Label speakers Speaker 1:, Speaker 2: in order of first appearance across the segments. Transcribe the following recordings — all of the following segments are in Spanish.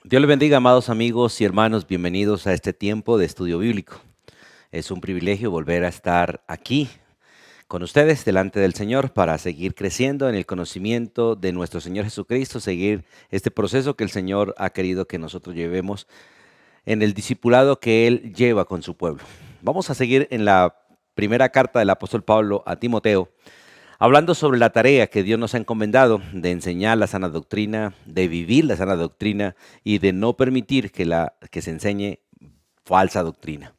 Speaker 1: Dios le bendiga, amados amigos y hermanos, bienvenidos a este tiempo de estudio bíblico. Es un privilegio volver a estar aquí con ustedes delante del Señor para seguir creciendo en el conocimiento de nuestro Señor Jesucristo, seguir este proceso que el Señor ha querido que nosotros llevemos en el discipulado que Él lleva con su pueblo. Vamos a seguir en la primera carta del apóstol Pablo a Timoteo, hablando sobre la tarea que Dios nos ha encomendado de enseñar la sana doctrina, de vivir la sana doctrina y de no permitir que se enseñe falsa doctrina.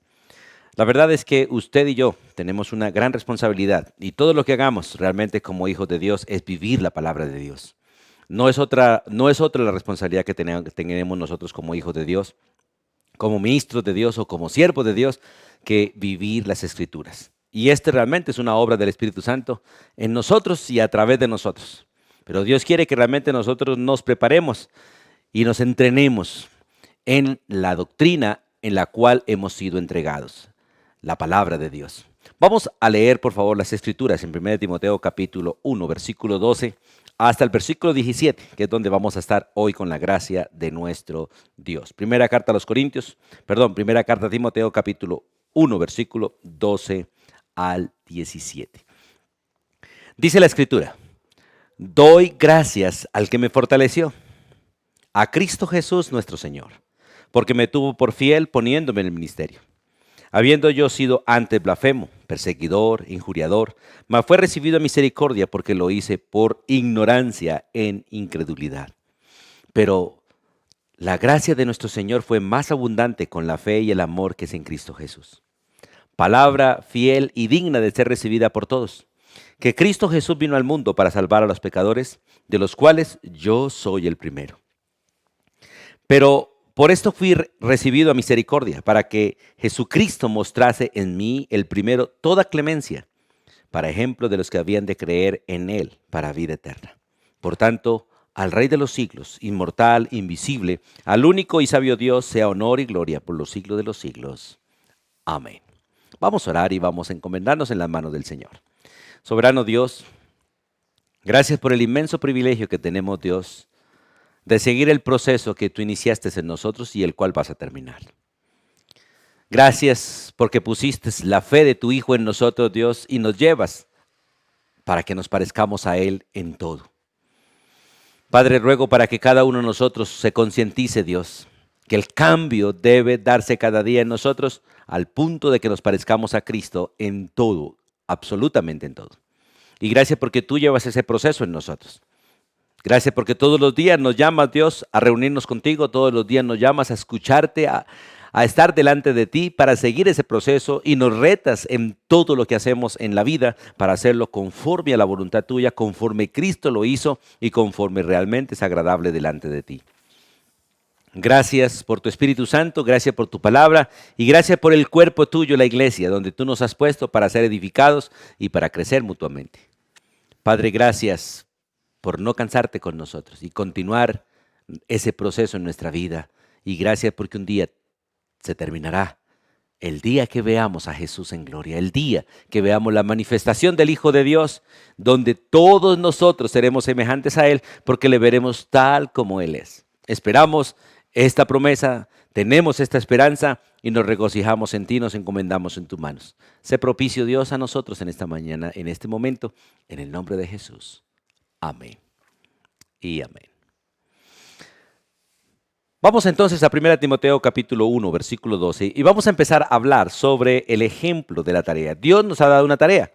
Speaker 1: La verdad es que usted y yo tenemos una gran responsabilidad y todo lo que hagamos realmente como hijos de Dios es vivir la palabra de Dios. No es otra la responsabilidad que tenemos nosotros como hijos de Dios, como ministros de Dios o como siervos de Dios, que vivir las Escrituras. Y este realmente es una obra del Espíritu Santo en nosotros y a través de nosotros. Pero Dios quiere que realmente nosotros nos preparemos y nos entrenemos en la doctrina en la cual hemos sido entregados, la palabra de Dios. Vamos a leer, por favor, las Escrituras en 1 Timoteo capítulo 1, versículo 12 hasta el versículo 17, que es donde vamos a estar hoy con la gracia de nuestro Dios. Primera carta primera carta a Timoteo capítulo 1, versículo 12 al 17. Dice la Escritura: doy gracias al que me fortaleció, a Cristo Jesús nuestro Señor, porque me tuvo por fiel poniéndome en el ministerio. Habiendo yo sido antes blasfemo, perseguidor, injuriador, mas fue recibido a misericordia porque lo hice por ignorancia en incredulidad. Pero la gracia de nuestro Señor fue más abundante con la fe y el amor que es en Cristo Jesús. Palabra fiel y digna de ser recibida por todos, que Cristo Jesús vino al mundo para salvar a los pecadores, de los cuales yo soy el primero. Pero por esto fui recibido a misericordia, para que Jesucristo mostrase en mí el primero toda clemencia, para ejemplo de los que habían de creer en Él para vida eterna. Por tanto, al Rey de los siglos, inmortal, invisible, al único y sabio Dios, sea honor y gloria por los siglos de los siglos. Amén. Vamos a orar y vamos a encomendarnos en las manos del Señor. Soberano Dios, gracias por el inmenso privilegio que tenemos, Dios, de seguir el proceso que tú iniciaste en nosotros y el cual vas a terminar. Gracias porque pusiste la fe de tu Hijo en nosotros, Dios, y nos llevas para que nos parezcamos a Él en todo. Padre, ruego para que cada uno de nosotros se concientice, Dios, que el cambio debe darse cada día en nosotros al punto de que nos parezcamos a Cristo en todo, absolutamente en todo. Y gracias porque tú llevas ese proceso en nosotros. Gracias porque todos los días nos llamas, Dios, a reunirnos contigo, todos los días nos llamas a escucharte, a estar delante de ti para seguir ese proceso y nos retas en todo lo que hacemos en la vida para hacerlo conforme a la voluntad tuya, conforme Cristo lo hizo y conforme realmente es agradable delante de ti. Gracias por tu Espíritu Santo, gracias por tu palabra y gracias por el cuerpo tuyo, la iglesia, donde tú nos has puesto para ser edificados y para crecer mutuamente. Padre, gracias por no cansarte con nosotros y continuar ese proceso en nuestra vida. Y gracias porque un día se terminará. El día que veamos a Jesús en gloria, el día que veamos la manifestación del Hijo de Dios, donde todos nosotros seremos semejantes a Él porque le veremos tal como Él es. Esperamos esta promesa, tenemos esta esperanza y nos regocijamos en ti, nos encomendamos en tus manos. Sé propicio, Dios, a nosotros en esta mañana, en este momento, en el nombre de Jesús. Amén y amén. Vamos entonces a 1 Timoteo capítulo 1, versículo 12, y vamos a empezar a hablar sobre el ejemplo de la tarea. Dios nos ha dado una tarea,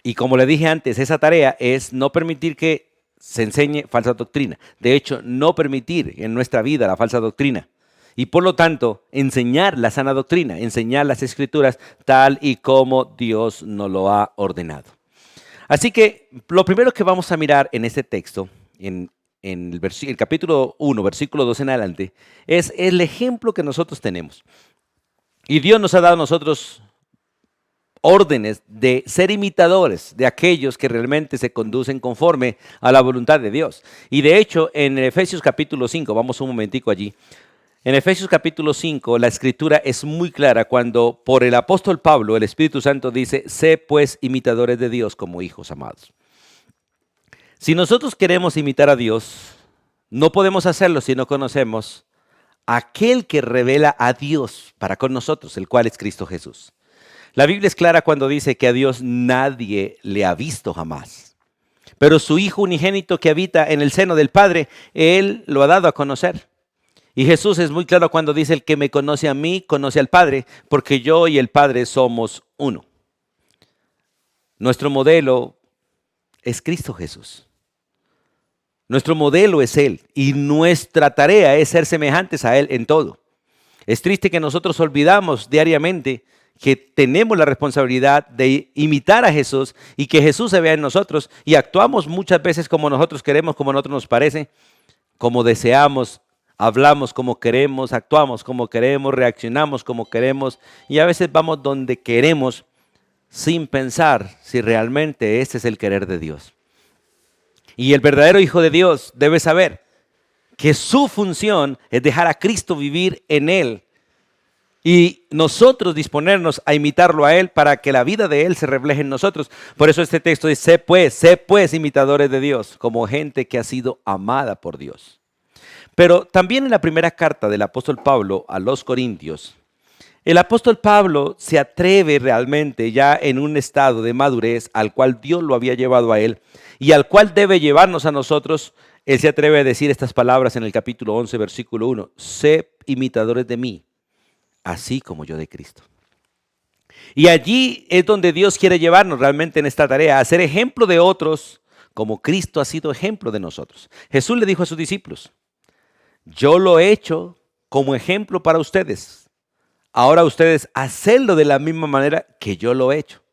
Speaker 1: y como le dije antes, esa tarea es no permitir que se enseñe falsa doctrina. De hecho, no permitir en nuestra vida la falsa doctrina. Y por lo tanto, enseñar la sana doctrina, enseñar las Escrituras tal y como Dios nos lo ha ordenado. Así que lo primero que vamos a mirar en este texto, en el capítulo 1, versículo 2 en adelante, es el ejemplo que nosotros tenemos. Y Dios nos ha dado a nosotros órdenes de ser imitadores de aquellos que realmente se conducen conforme a la voluntad de Dios. Y de hecho, en Efesios capítulo 5, vamos un momentico allí, en Efesios capítulo 5, la escritura es muy clara cuando por el apóstol Pablo, el Espíritu Santo dice: sé pues imitadores de Dios como hijos amados. Si nosotros queremos imitar a Dios, no podemos hacerlo si no conocemos aquel que revela a Dios para con nosotros, el cual es Cristo Jesús. La Biblia es clara cuando dice que a Dios nadie le ha visto jamás. Pero su Hijo unigénito que habita en el seno del Padre, Él lo ha dado a conocer. Y Jesús es muy claro cuando dice: el que me conoce a mí, conoce al Padre, porque yo y el Padre somos uno. Nuestro modelo es Cristo Jesús. Nuestro modelo es Él y nuestra tarea es ser semejantes a Él en todo. Es triste que nosotros olvidamos diariamente que tenemos la responsabilidad de imitar a Jesús y que Jesús se vea en nosotros, y actuamos muchas veces como nosotros queremos, como a nosotros nos parece, como deseamos, hablamos como queremos, actuamos como queremos, reaccionamos como queremos, y a veces vamos donde queremos sin pensar si realmente este es el querer de Dios. Y el verdadero Hijo de Dios debe saber que su función es dejar a Cristo vivir en él y nosotros disponernos a imitarlo a Él para que la vida de Él se refleje en nosotros. Por eso este texto dice: sé pues imitadores de Dios, como gente que ha sido amada por Dios. Pero también en la primera carta del apóstol Pablo a los Corintios, el apóstol Pablo se atreve realmente ya en un estado de madurez al cual Dios lo había llevado a él y al cual debe llevarnos a nosotros. Él se atreve a decir estas palabras en el capítulo 11, versículo 1: sé imitadores de mí, así como yo de Cristo. Y allí es donde Dios quiere llevarnos realmente en esta tarea, a ser ejemplo de otros como Cristo ha sido ejemplo de nosotros. Jesús le dijo a sus discípulos: yo lo he hecho como ejemplo para ustedes. Ahora ustedes hacedlo de la misma manera que yo lo he hecho.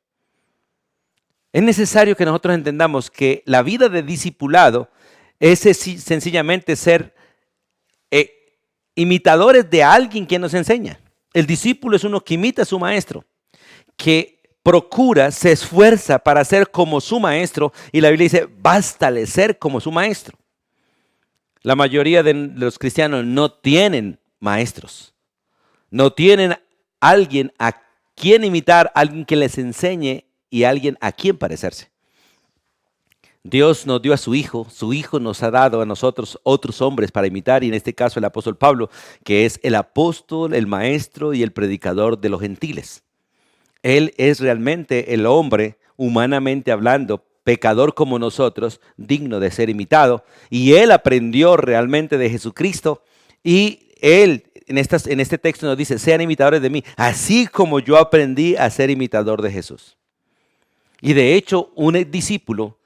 Speaker 1: Es necesario que nosotros entendamos que la vida de discipulado es sencillamente ser imitadores de alguien que nos enseña. El discípulo es uno que imita a su maestro, que procura, se esfuerza para ser como su maestro, y la Biblia dice: bástale ser como su maestro. La mayoría de los cristianos no tienen maestros, no tienen alguien a quien imitar, alguien que les enseñe y alguien a quien parecerse. Dios nos dio a su Hijo nos ha dado a nosotros otros hombres para imitar, y en este caso el apóstol Pablo, que es el apóstol, el maestro y el predicador de los gentiles. Él es realmente el hombre, humanamente hablando, pecador como nosotros, digno de ser imitado, y él aprendió realmente de Jesucristo, y él en este texto nos dice: sean imitadores de mí, así como yo aprendí a ser imitador de Jesús. Y de hecho, un discípulo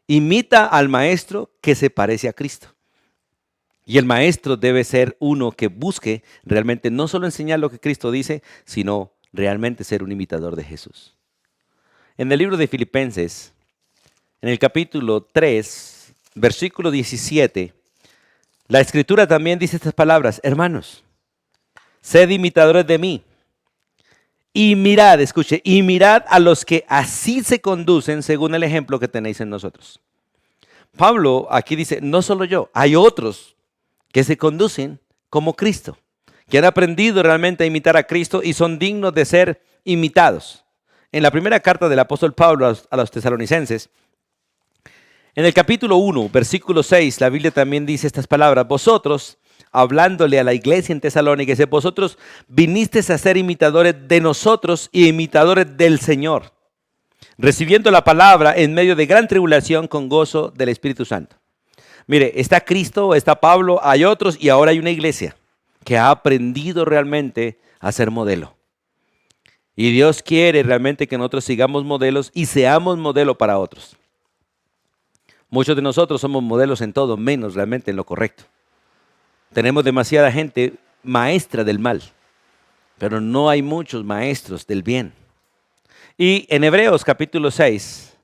Speaker 1: imita al maestro que se parece a Cristo. Y el maestro debe ser uno que busque realmente no solo enseñar lo que Cristo dice, sino realmente ser un imitador de Jesús. En el libro de Filipenses, en el capítulo 3, versículo 17, la Escritura también dice estas palabras: hermanos, sed imitadores de mí. Y mirad, escuche, y mirad a los que así se conducen según el ejemplo que tenéis en nosotros. Pablo aquí dice: no solo yo, hay otros que se conducen como Cristo, que han aprendido realmente a imitar a Cristo y son dignos de ser imitados. En la primera carta del apóstol Pablo a los tesalonicenses, en el capítulo 1, versículo 6, la Biblia también dice estas palabras: vosotros, hablándole a la iglesia en Tesalónica, dice: vosotros vinisteis a ser imitadores de nosotros y imitadores del Señor, recibiendo la palabra en medio de gran tribulación con gozo del Espíritu Santo. Mire, está Cristo, está Pablo, hay otros, y ahora hay una iglesia que ha aprendido realmente a ser modelo. Y Dios quiere realmente que nosotros sigamos modelos y seamos modelo para otros. Muchos de nosotros somos modelos en todo, menos realmente en lo correcto. Tenemos demasiada gente maestra del mal, pero no hay muchos maestros del bien. Y en Hebreos capítulo 6,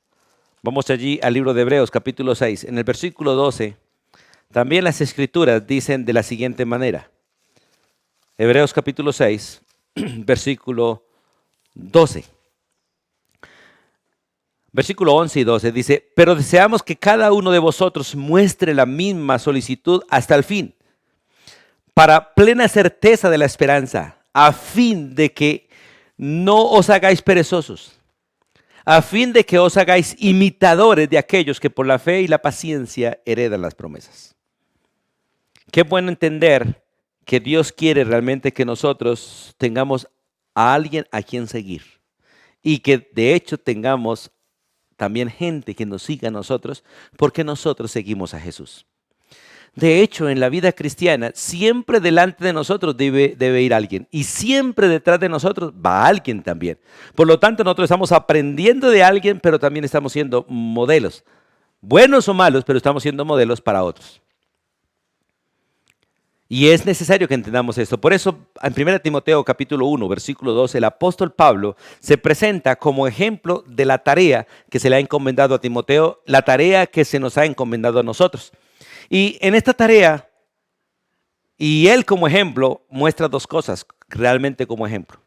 Speaker 1: vamos allí al libro de Hebreos capítulo 6, en el versículo 12, también las Escrituras dicen de la siguiente manera. Hebreos capítulo 6, versículo 12. Versículo 11 y 12 dice: pero deseamos que cada uno de vosotros muestre la misma solicitud hasta el fin, para plena certeza de la esperanza, a fin de que no os hagáis perezosos, a fin de que os hagáis imitadores de aquellos que por la fe y la paciencia heredan las promesas. Qué bueno entender que Dios quiere realmente que nosotros tengamos a alguien a quien seguir y que de hecho tengamos también gente que nos siga a nosotros porque nosotros seguimos a Jesús. De hecho, en la vida cristiana, siempre delante de nosotros debe ir alguien y siempre detrás de nosotros va alguien también. Por lo tanto, nosotros estamos aprendiendo de alguien, pero también estamos siendo modelos, buenos o malos, pero estamos siendo modelos para otros. Y es necesario que entendamos esto. Por eso, en 1 Timoteo capítulo 1, versículo 2, el apóstol Pablo se presenta como ejemplo de la tarea que se le ha encomendado a Timoteo, la tarea que se nos ha encomendado a nosotros. Y en esta tarea, y él como ejemplo, muestra dos cosas realmente como ejemplo.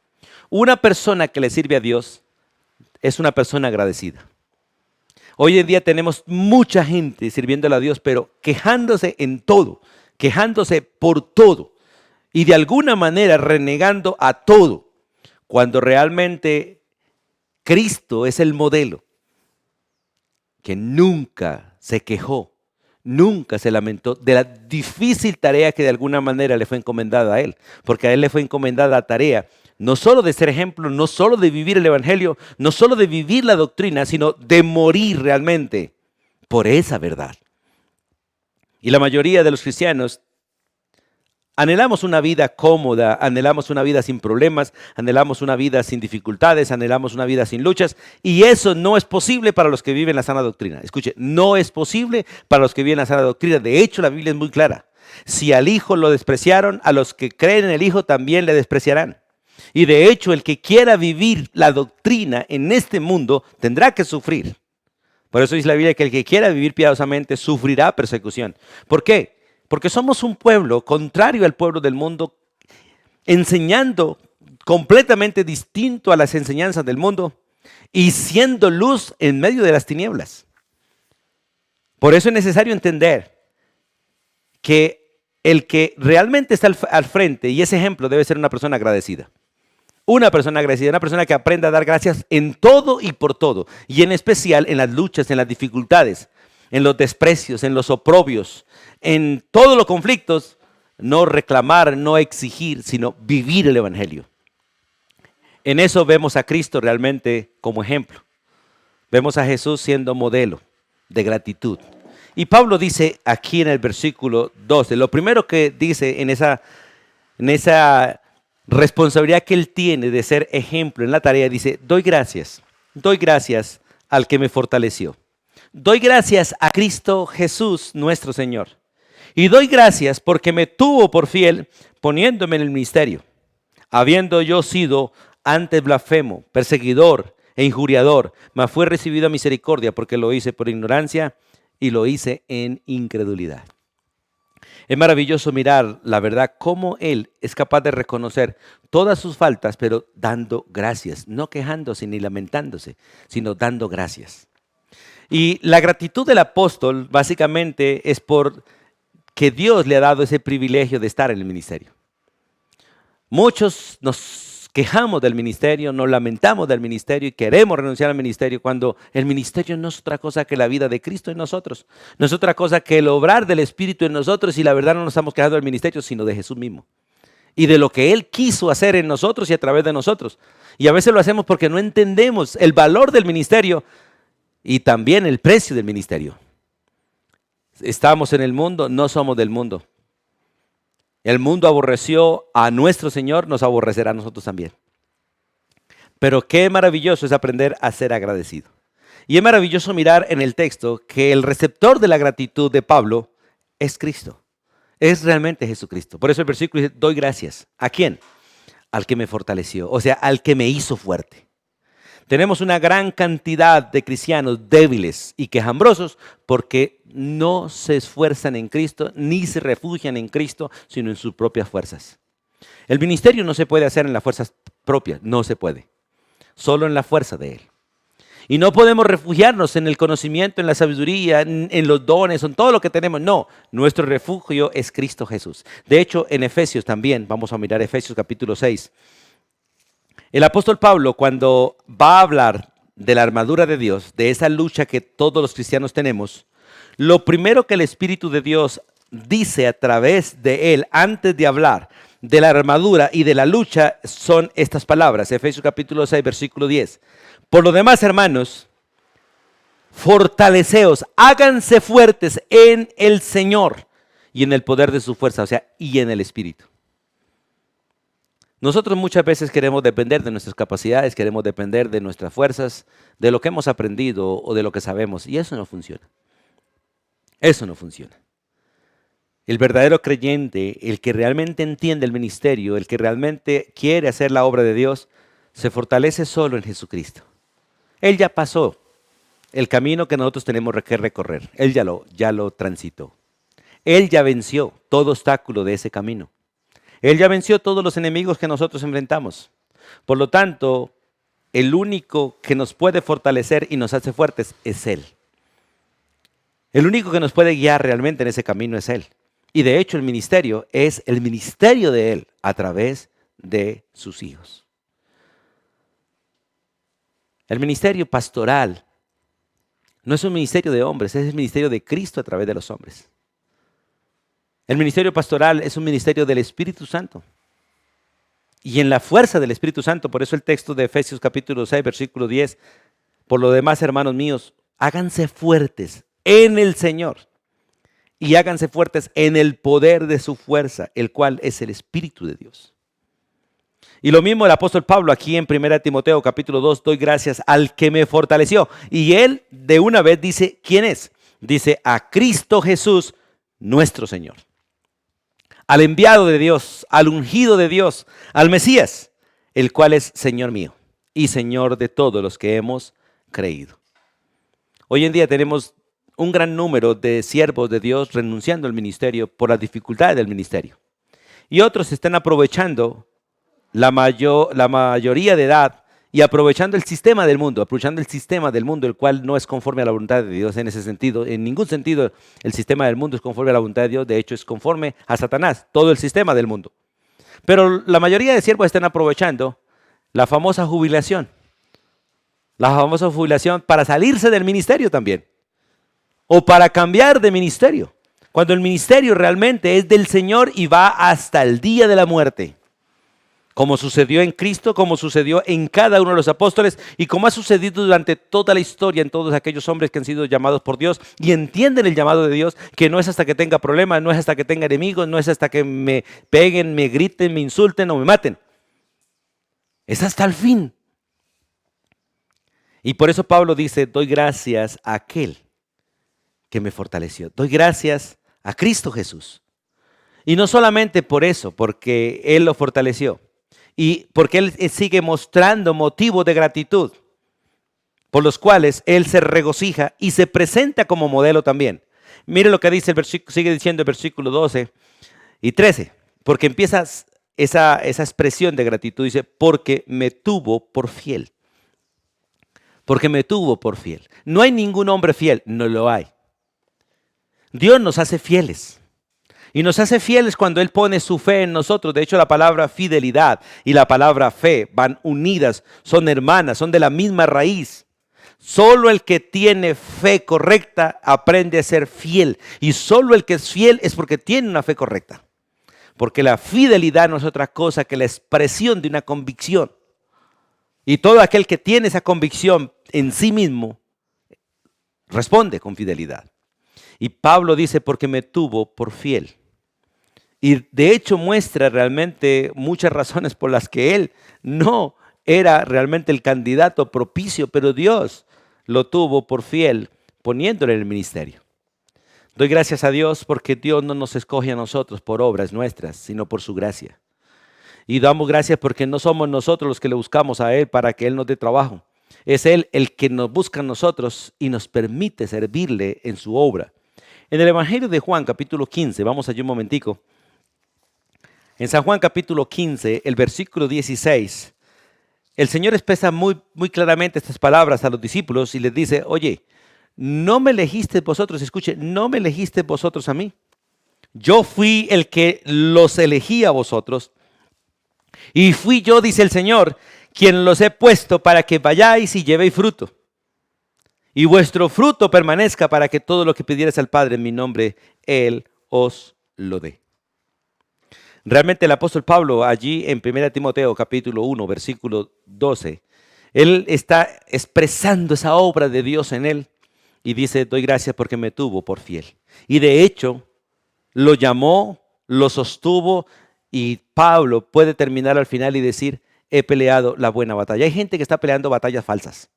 Speaker 1: Una persona que le sirve a Dios es una persona agradecida. Hoy en día tenemos mucha gente sirviéndole a Dios, pero quejándose en todo, quejándose por todo y de alguna manera renegando a todo, cuando realmente Cristo es el modelo que nunca se quejó, nunca se lamentó de la difícil tarea que de alguna manera le fue encomendada a él, porque a él le fue encomendada la tarea no solo de ser ejemplo, no solo de vivir el evangelio, no solo de vivir la doctrina, sino de morir realmente por esa verdad. Y la mayoría de los cristianos anhelamos una vida cómoda, anhelamos una vida sin problemas, anhelamos una vida sin dificultades, anhelamos una vida sin luchas, y eso no es posible para los que viven la sana doctrina. Escuche, no es posible para los que viven la sana doctrina. De hecho, la Biblia es muy clara. Si al Hijo lo despreciaron, a los que creen en el Hijo también le despreciarán. Y de hecho, el que quiera vivir la doctrina en este mundo tendrá que sufrir. Por eso dice la Biblia que el que quiera vivir piadosamente sufrirá persecución. ¿Por qué? Porque somos un pueblo contrario al pueblo del mundo, enseñando completamente distinto a las enseñanzas del mundo y siendo luz en medio de las tinieblas. Por eso es necesario entender que el que realmente está al frente y ese ejemplo debe ser una persona agradecida. Una persona agradecida, una persona que aprenda a dar gracias en todo y por todo, y en especial en las luchas, en las dificultades, en los desprecios, en los oprobios, en todos los conflictos, no reclamar, no exigir, sino vivir el evangelio. En eso vemos a Cristo realmente como ejemplo. Vemos a Jesús siendo modelo de gratitud. Y Pablo dice aquí en el versículo 12, lo primero que dice en esa responsabilidad que él tiene de ser ejemplo en la tarea, dice, doy gracias al que me fortaleció. Doy gracias a Cristo Jesús nuestro Señor. Y doy gracias porque me tuvo por fiel poniéndome en el ministerio, habiendo yo sido antes blasfemo, perseguidor e injuriador, mas fue recibido a misericordia porque lo hice por ignorancia y lo hice en incredulidad. Es maravilloso mirar, la verdad, cómo él es capaz de reconocer todas sus faltas, pero dando gracias, no quejándose ni lamentándose, sino dando gracias. Y la gratitud del apóstol básicamente es por que Dios le ha dado ese privilegio de estar en el ministerio. Muchos nos quejamos del ministerio, nos lamentamos del ministerio y queremos renunciar al ministerio cuando el ministerio no es otra cosa que la vida de Cristo en nosotros. No es otra cosa que el obrar del Espíritu en nosotros, y la verdad no nos estamos quejando del ministerio, sino de Jesús mismo. Y de lo que Él quiso hacer en nosotros y a través de nosotros. Y a veces lo hacemos porque no entendemos el valor del ministerio y también el precio del ministerio. Estamos en el mundo, no somos del mundo. El mundo aborreció a nuestro Señor, nos aborrecerá a nosotros también. Pero qué maravilloso es aprender a ser agradecido. Y es maravilloso mirar en el texto que el receptor de la gratitud de Pablo es Cristo. Es realmente Jesucristo. Por eso el versículo dice, doy gracias. ¿A quién? Al que me fortaleció, o sea, al que me hizo fuerte. Tenemos una gran cantidad de cristianos débiles y quejambrosos porque no se esfuerzan en Cristo ni se refugian en Cristo, sino en sus propias fuerzas. El ministerio no se puede hacer en las fuerzas propias, no se puede, solo en la fuerza de Él. Y no podemos refugiarnos en el conocimiento, en la sabiduría, en los dones, en todo lo que tenemos. No, nuestro refugio es Cristo Jesús. De hecho, en Efesios también, vamos a mirar Efesios capítulo 6. El apóstol Pablo, cuando va a hablar de la armadura de Dios, de esa lucha que todos los cristianos tenemos, lo primero que el Espíritu de Dios dice a través de él, antes de hablar de la armadura y de la lucha, son estas palabras. Efesios capítulo 6, versículo 10. Por lo demás, hermanos, fortaleceos, háganse fuertes en el Señor y en el poder de su fuerza, o sea, y en el Espíritu. Nosotros muchas veces queremos depender de nuestras capacidades, queremos depender de nuestras fuerzas, de lo que hemos aprendido o de lo que sabemos, y eso no funciona. Eso no funciona. El verdadero creyente, el que realmente entiende el ministerio, el que realmente quiere hacer la obra de Dios, se fortalece solo en Jesucristo. Él ya pasó el camino que nosotros tenemos que recorrer. Él ya lo transitó. Él ya venció todo obstáculo de ese camino. Él ya venció todos los enemigos que nosotros enfrentamos. Por lo tanto, el único que nos puede fortalecer y nos hace fuertes es Él. El único que nos puede guiar realmente en ese camino es Él. Y de hecho el ministerio es el ministerio de Él a través de sus hijos. El ministerio pastoral no es un ministerio de hombres, es el ministerio de Cristo a través de los hombres. El ministerio pastoral es un ministerio del Espíritu Santo. Y en la fuerza del Espíritu Santo, por eso el texto de Efesios capítulo 6, versículo 10, por lo demás, hermanos míos, háganse fuertes en el Señor y háganse fuertes en el poder de su fuerza, el cual es el Espíritu de Dios. Y lo mismo el apóstol Pablo aquí en 1 Timoteo capítulo 2, doy gracias al que me fortaleció. Y él de una vez dice, ¿quién es? Dice, a Cristo Jesús, nuestro Señor. Al enviado de Dios, al ungido de Dios, al Mesías, el cual es Señor mío y Señor de todos los que hemos creído. Hoy en día tenemos un gran número de siervos de Dios renunciando al ministerio por las dificultades del ministerio. Y otros están aprovechando la mayoría de edad y aprovechando el sistema del mundo, el cual no es conforme a la voluntad de Dios en ese sentido. En ningún sentido el sistema del mundo es conforme a la voluntad de Dios, de hecho es conforme a Satanás, todo el sistema del mundo. Pero la mayoría de siervos están aprovechando la famosa jubilación para salirse del ministerio también, o para cambiar de ministerio, cuando el ministerio realmente es del Señor y va hasta el día de la muerte. Como sucedió en Cristo, como sucedió en cada uno de los apóstoles y como ha sucedido durante toda la historia en todos aquellos hombres que han sido llamados por Dios y entienden el llamado de Dios, que no es hasta que tenga problemas, no es hasta que tenga enemigos, no es hasta que me peguen, me griten, me insulten o me maten. Es hasta el fin. Y por eso Pablo dice, doy gracias a aquel que me fortaleció. Doy gracias a Cristo Jesús. Y no solamente por eso, porque Él lo fortaleció. Y porque Él sigue mostrando motivos de gratitud, por los cuales Él se regocija y se presenta como modelo también. Mire lo que dice el versículo, sigue diciendo el versículo 12 y 13, porque empieza esa expresión de gratitud, dice, porque me tuvo por fiel. Porque me tuvo por fiel. No hay ningún hombre fiel, no lo hay. Dios nos hace fieles. Y nos hace fieles cuando Él pone su fe en nosotros. De hecho, la palabra fidelidad y la palabra fe van unidas, son hermanas, son de la misma raíz. Solo el que tiene fe correcta aprende a ser fiel. Y solo el que es fiel es porque tiene una fe correcta. Porque la fidelidad no es otra cosa que la expresión de una convicción. Y todo aquel que tiene esa convicción en sí mismo responde con fidelidad. Y Pablo dice, porque me tuvo por fiel. Y de hecho muestra realmente muchas razones por las que él no era realmente el candidato propicio, pero Dios lo tuvo por fiel poniéndole en el ministerio. Doy gracias a Dios porque Dios no nos escoge a nosotros por obras nuestras, sino por su gracia. Y damos gracias porque no somos nosotros los que le buscamos a Él para que Él nos dé trabajo. Es Él el que nos busca a nosotros y nos permite servirle en su obra. En el Evangelio de Juan, capítulo 15, vamos allí un momentico. En San Juan capítulo 15, el versículo 16, el Señor expresa muy claramente estas palabras a los discípulos y les dice, oye, no me elegisteis vosotros, escuche, no me elegisteis vosotros a mí. Yo fui el que los elegí a vosotros y fui yo, dice el Señor, quien los he puesto para que vayáis y llevéis fruto. Y vuestro fruto permanezca para que todo lo que pidierais al Padre en mi nombre, Él os lo dé. Realmente el apóstol Pablo allí en 1 Timoteo capítulo 1 versículo 12, él está expresando esa obra de Dios en él y dice, doy gracias porque me tuvo por fiel. Y de hecho lo llamó, lo sostuvo y Pablo puede terminar al final y decir, he peleado la buena batalla. Hay gente que está peleando batallas falsas,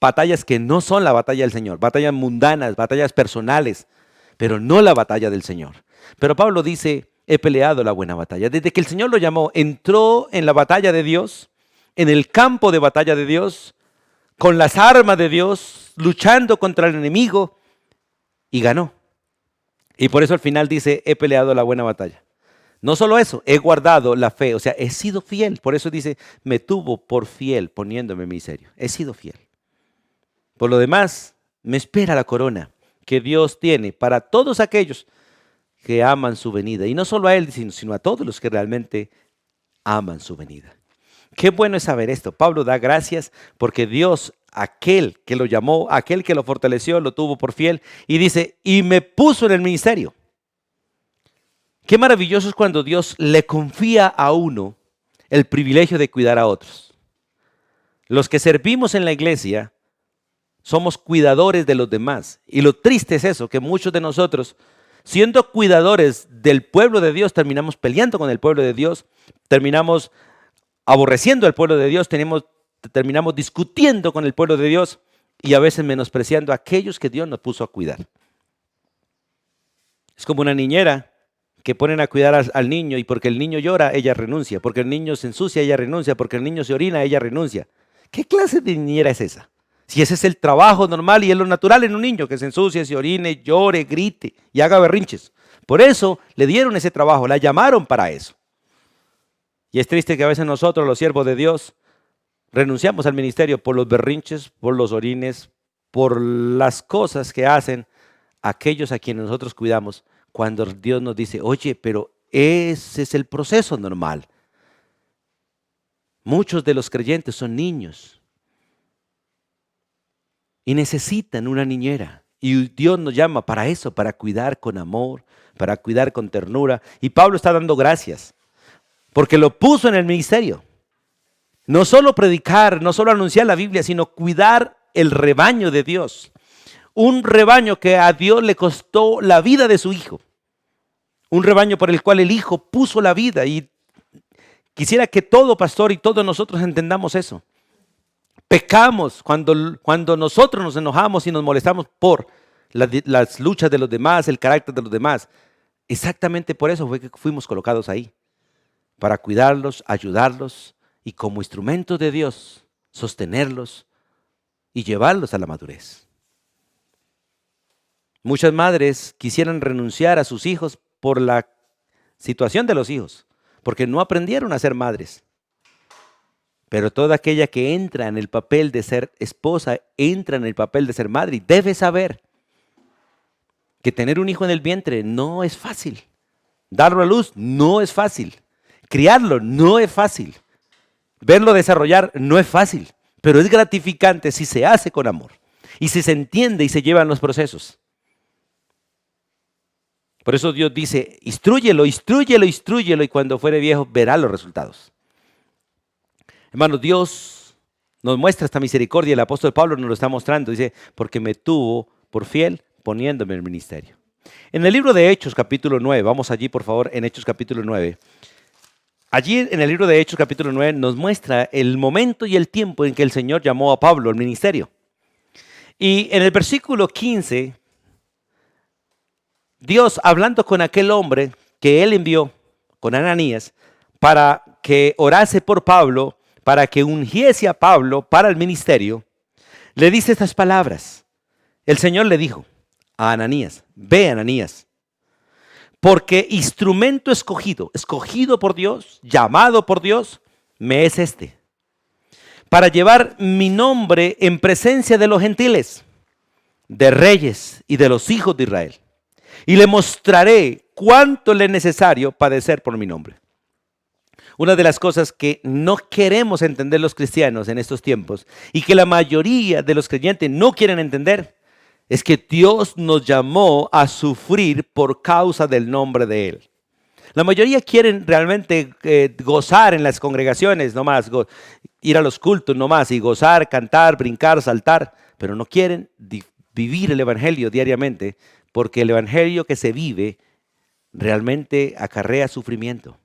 Speaker 1: batallas que no son la batalla del Señor, batallas mundanas, batallas personales, pero no la batalla del Señor. Pero Pablo dice, he peleado la buena batalla. Desde que el Señor lo llamó, entró en la batalla de Dios, en el campo de batalla de Dios, con las armas de Dios, luchando contra el enemigo y ganó. Y por eso al final dice, he peleado la buena batalla. No solo eso, he guardado la fe, o sea, he sido fiel. Por eso dice, me tuvo por fiel poniéndome en miseria. He sido fiel. Por lo demás, me espera la corona que Dios tiene para todos aquellos que aman su venida. Y no solo a Él, sino a todos los que realmente aman su venida. Qué bueno es saber esto. Pablo da gracias porque Dios, aquel que lo llamó, aquel que lo fortaleció, lo tuvo por fiel. Y dice, y me puso en el ministerio. Qué maravilloso es cuando Dios le confía a uno el privilegio de cuidar a otros. Los que servimos en la iglesia somos cuidadores de los demás. Y lo triste es eso, que muchos de nosotros, siendo cuidadores del pueblo de Dios, terminamos peleando con el pueblo de Dios, terminamos aborreciendo al pueblo de Dios, terminamos discutiendo con el pueblo de Dios y a veces menospreciando a aquellos que Dios nos puso a cuidar. Es como una niñera que ponen a cuidar al niño y porque el niño llora, ella renuncia, porque el niño se ensucia, ella renuncia, porque el niño se orina, ella renuncia. ¿Qué clase de niñera es esa? Si ese es el trabajo normal y es lo natural en un niño, que se ensucie, se orine, llore, grite y haga berrinches. Por eso le dieron ese trabajo, la llamaron para eso. Y es triste que a veces nosotros, los siervos de Dios, renunciamos al ministerio por los berrinches, por los orines, por las cosas que hacen aquellos a quienes nosotros cuidamos, cuando Dios nos dice, oye, pero ese es el proceso normal. Muchos de los creyentes son niños y necesitan una niñera. Y Dios nos llama para eso, para cuidar con amor, para cuidar con ternura. Y Pablo está dando gracias, porque lo puso en el ministerio. No solo predicar, no solo anunciar la Biblia, sino cuidar el rebaño de Dios. Un rebaño que a Dios le costó la vida de su hijo. Un rebaño por el cual el hijo puso la vida. Y quisiera que todo pastor y todos nosotros entendamos eso. Pecamos cuando nosotros nos enojamos y nos molestamos por las luchas de los demás, el carácter de los demás. Exactamente por eso fue que fuimos colocados ahí. Para cuidarlos, ayudarlos y como instrumentos de Dios, sostenerlos y llevarlos a la madurez. Muchas madres quisieran renunciar a sus hijos por la situación de los hijos, porque no aprendieron a ser madres. Pero toda aquella que entra en el papel de ser esposa, entra en el papel de ser madre y debe saber que tener un hijo en el vientre no es fácil. Darlo a luz no es fácil. Criarlo no es fácil. Verlo desarrollar no es fácil, pero es gratificante si se hace con amor y si se entiende y se llevan los procesos. Por eso Dios dice, instrúyelo, instrúyelo, instrúyelo y cuando fuere viejo verá los resultados. Hermanos, Dios nos muestra esta misericordia, el apóstol Pablo nos lo está mostrando, dice, porque me tuvo por fiel poniéndome en el ministerio. En el libro de Hechos capítulo 9, vamos allí por favor, en Hechos capítulo 9. Allí en el libro de Hechos capítulo 9 nos muestra el momento y el tiempo en que el Señor llamó a Pablo al ministerio. Y en el versículo 15, Dios hablando con aquel hombre que él envió, con Ananías, para que orase por Pablo, para que ungiese a Pablo para el ministerio, le dice estas palabras. El Señor le dijo a Ananías, ve Ananías, porque instrumento escogido por Dios, llamado por Dios, me es este, para llevar mi nombre en presencia de los gentiles, de reyes y de los hijos de Israel. Y le mostraré cuánto le es necesario padecer por mi nombre. Una de las cosas que no queremos entender los cristianos en estos tiempos y que la mayoría de los creyentes no quieren entender Es que Dios nos llamó a sufrir por causa del nombre de Él. La mayoría quieren realmente gozar en las congregaciones, nomás, ir a los cultos nomás y gozar, cantar, brincar, saltar, pero no quieren vivir el Evangelio diariamente, porque el Evangelio que se vive realmente acarrea sufrimiento.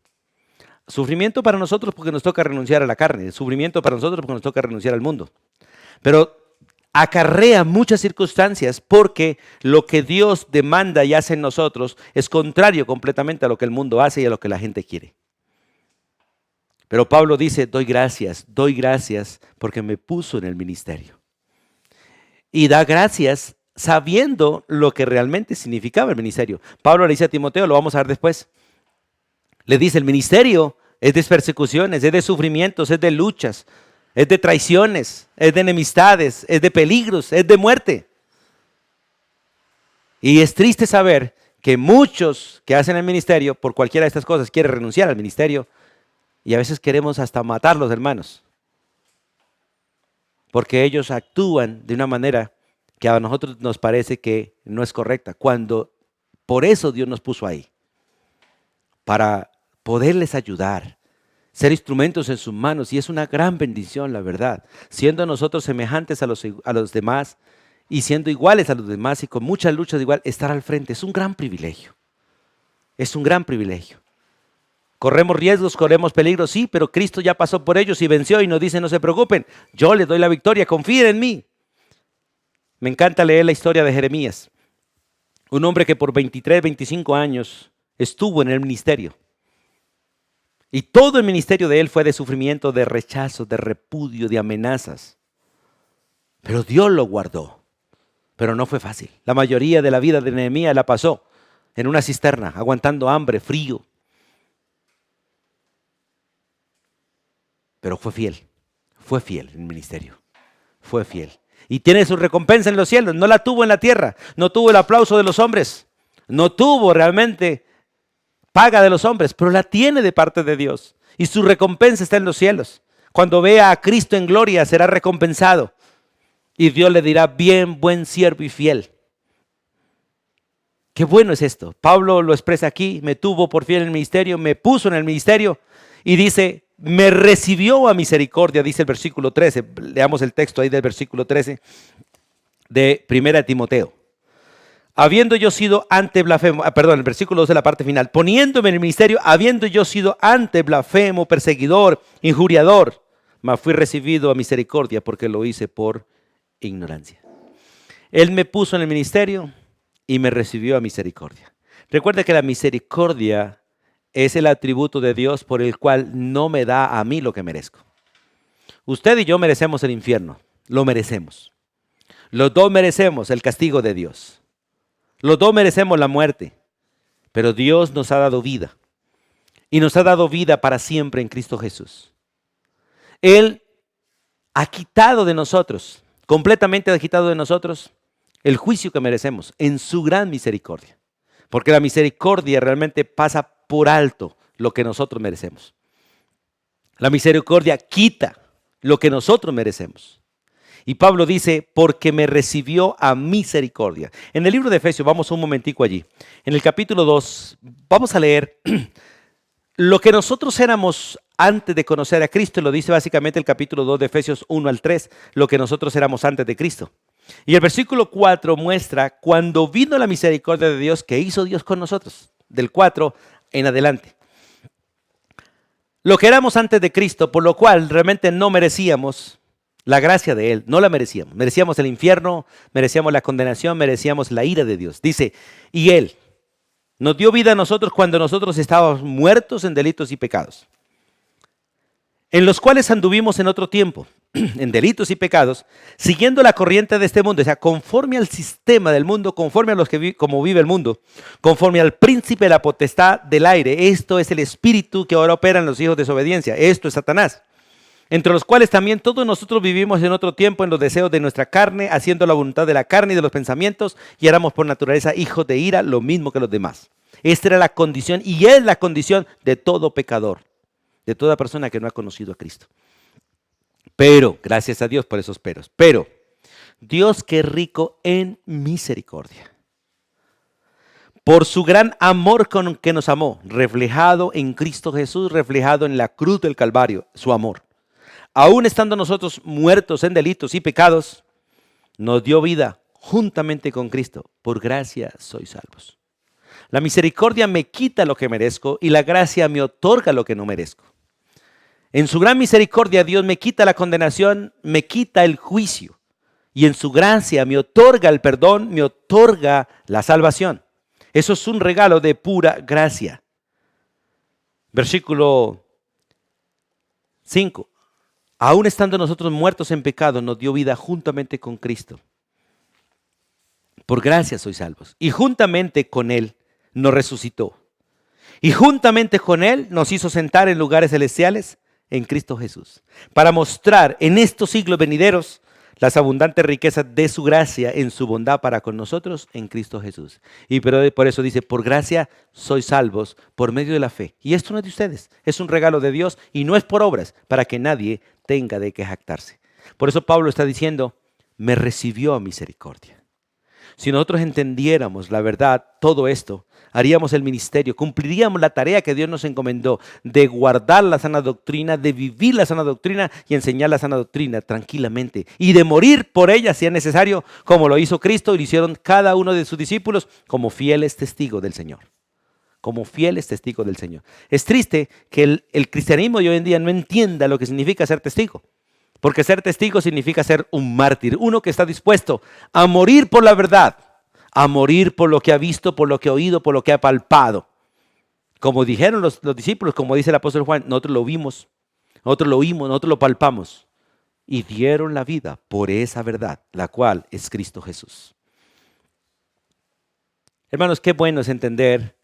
Speaker 1: Sufrimiento para nosotros porque nos toca renunciar a la carne, sufrimiento para nosotros porque nos toca renunciar al mundo. Pero acarrea muchas circunstancias porque lo que Dios demanda y hace en nosotros es contrario completamente a lo que el mundo hace y a lo que la gente quiere. Pero Pablo dice, doy gracias porque me puso en el ministerio. Y da gracias sabiendo lo que realmente significaba el ministerio. Pablo le dice a Timoteo, lo vamos a ver después, le dice, el ministerio es de persecuciones, es de sufrimientos, es de luchas, es de traiciones, es de enemistades, es de peligros, es de muerte. Y es triste saber que muchos que hacen el ministerio, por cualquiera de estas cosas, quieren renunciar al ministerio y a veces queremos hasta matar a los hermanos. Porque ellos actúan de una manera que a nosotros nos parece que no es correcta, cuando por eso Dios nos puso ahí, para poderles ayudar, ser instrumentos en sus manos, y es una gran bendición, la verdad, siendo nosotros semejantes a los demás y siendo iguales a los demás y con muchas luchas de igual, estar al frente es un gran privilegio, es un gran privilegio. Corremos riesgos, corremos peligros, sí, pero Cristo ya pasó por ellos y venció y nos dice, no se preocupen, yo les doy la victoria, confíen en mí. Me encanta leer la historia de Jeremías, un hombre que por 23, 25 años estuvo en el ministerio. Y todo el ministerio de él fue de sufrimiento, de rechazo, de repudio, de amenazas. Pero Dios lo guardó. Pero no fue fácil. La mayoría de la vida de Nehemías la pasó en una cisterna, aguantando hambre, frío. Pero fue fiel en el ministerio. Fue fiel. Y tiene su recompensa en los cielos. No la tuvo en la tierra. No tuvo el aplauso de los hombres. No tuvo realmente paga de los hombres, pero la tiene de parte de Dios. Y su recompensa está en los cielos. Cuando vea a Cristo en gloria, será recompensado. Y Dios le dirá, bien, buen siervo y fiel. Qué bueno es esto. Pablo lo expresa aquí, me tuvo por fiel en el ministerio, me puso en el ministerio. Y dice, me recibió a misericordia, dice el versículo 13. Leamos el texto ahí del versículo 13 de 1 Timoteo. Habiendo yo sido ante blasfemo, el versículo 12 de la parte final, poniéndome en el ministerio, habiendo yo sido ante blasfemo, perseguidor, injuriador, mas fui recibido a misericordia porque lo hice por ignorancia. Él me puso en el ministerio y me recibió a misericordia. Recuerda que la misericordia es el atributo de Dios por el cual no me da a mí lo que merezco. Usted y yo merecemos el infierno, lo merecemos. Los dos merecemos el castigo de Dios. Los dos merecemos la muerte, pero Dios nos ha dado vida y nos ha dado vida para siempre en Cristo Jesús. Él ha quitado de nosotros, completamente ha quitado de nosotros el juicio que merecemos en su gran misericordia, porque la misericordia realmente pasa por alto lo que nosotros merecemos. La misericordia quita lo que nosotros merecemos. Y Pablo dice, porque me recibió a misericordia. En el libro de Efesios, vamos un momentico allí. En el capítulo 2, vamos a leer lo que nosotros éramos antes de conocer a Cristo. Lo dice básicamente el capítulo 2 de Efesios 1 al 3, lo que nosotros éramos antes de Cristo. Y el versículo 4 muestra cuando vino la misericordia de Dios, que hizo Dios con nosotros. Del 4 en adelante. Lo que éramos antes de Cristo, por lo cual realmente no merecíamos la gracia de Él, no la merecíamos. Merecíamos el infierno, merecíamos la condenación, merecíamos la ira de Dios. Dice, y Él nos dio vida a nosotros cuando nosotros estábamos muertos en delitos y pecados, en los cuales anduvimos en otro tiempo, en delitos y pecados, siguiendo la corriente de este mundo, o sea, conforme al sistema del mundo, conforme a los que como vive el mundo, conforme al príncipe de la potestad del aire. Esto es el espíritu que ahora opera en los hijos de desobediencia. Esto es Satanás. Entre los cuales también todos nosotros vivimos en otro tiempo en los deseos de nuestra carne, haciendo la voluntad de la carne y de los pensamientos, y éramos por naturaleza hijos de ira, lo mismo que los demás. Esta era la condición y es la condición de todo pecador, de toda persona que no ha conocido a Cristo. Pero, gracias a Dios por esos peros, pero Dios que es rico en misericordia, por su gran amor con que nos amó, reflejado en Cristo Jesús, reflejado en la cruz del Calvario, su amor. Aún estando nosotros muertos en delitos y pecados, nos dio vida juntamente con Cristo. Por gracia sois salvos. La misericordia me quita lo que merezco y la gracia me otorga lo que no merezco. En su gran misericordia Dios me quita la condenación, me quita el juicio. Y en su gracia me otorga el perdón, me otorga la salvación. Eso es un regalo de pura gracia. Versículo 5. Aún estando nosotros muertos en pecado, nos dio vida juntamente con Cristo. Por gracia sois salvos. Y juntamente con Él nos resucitó. Y juntamente con Él nos hizo sentar en lugares celestiales en Cristo Jesús. Para mostrar en estos siglos venideros las abundantes riquezas de su gracia en su bondad para con nosotros en Cristo Jesús. Y por eso dice, por gracia sois salvos por medio de la fe. Y esto no es de ustedes, es un regalo de Dios y no es por obras, para que nadie tenga de qué jactarse. Por eso Pablo está diciendo, me recibió a misericordia. Si nosotros entendiéramos la verdad, todo esto, haríamos el ministerio, cumpliríamos la tarea que Dios nos encomendó de guardar la sana doctrina, de vivir la sana doctrina y enseñar la sana doctrina tranquilamente y de morir por ella si es necesario, como lo hizo Cristo y lo hicieron cada uno de sus discípulos como fieles testigos del Señor. Como fieles testigos del Señor. Es triste que el cristianismo de hoy en día no entienda lo que significa ser testigo. Porque ser testigo significa ser un mártir, uno que está dispuesto a morir por la verdad, a morir por lo que ha visto, por lo que ha oído, por lo que ha palpado. Como dijeron los discípulos, como dice el apóstol Juan, nosotros lo vimos, nosotros lo oímos, nosotros lo palpamos. Y dieron la vida por esa verdad, la cual es Cristo Jesús. Hermanos, qué bueno es entender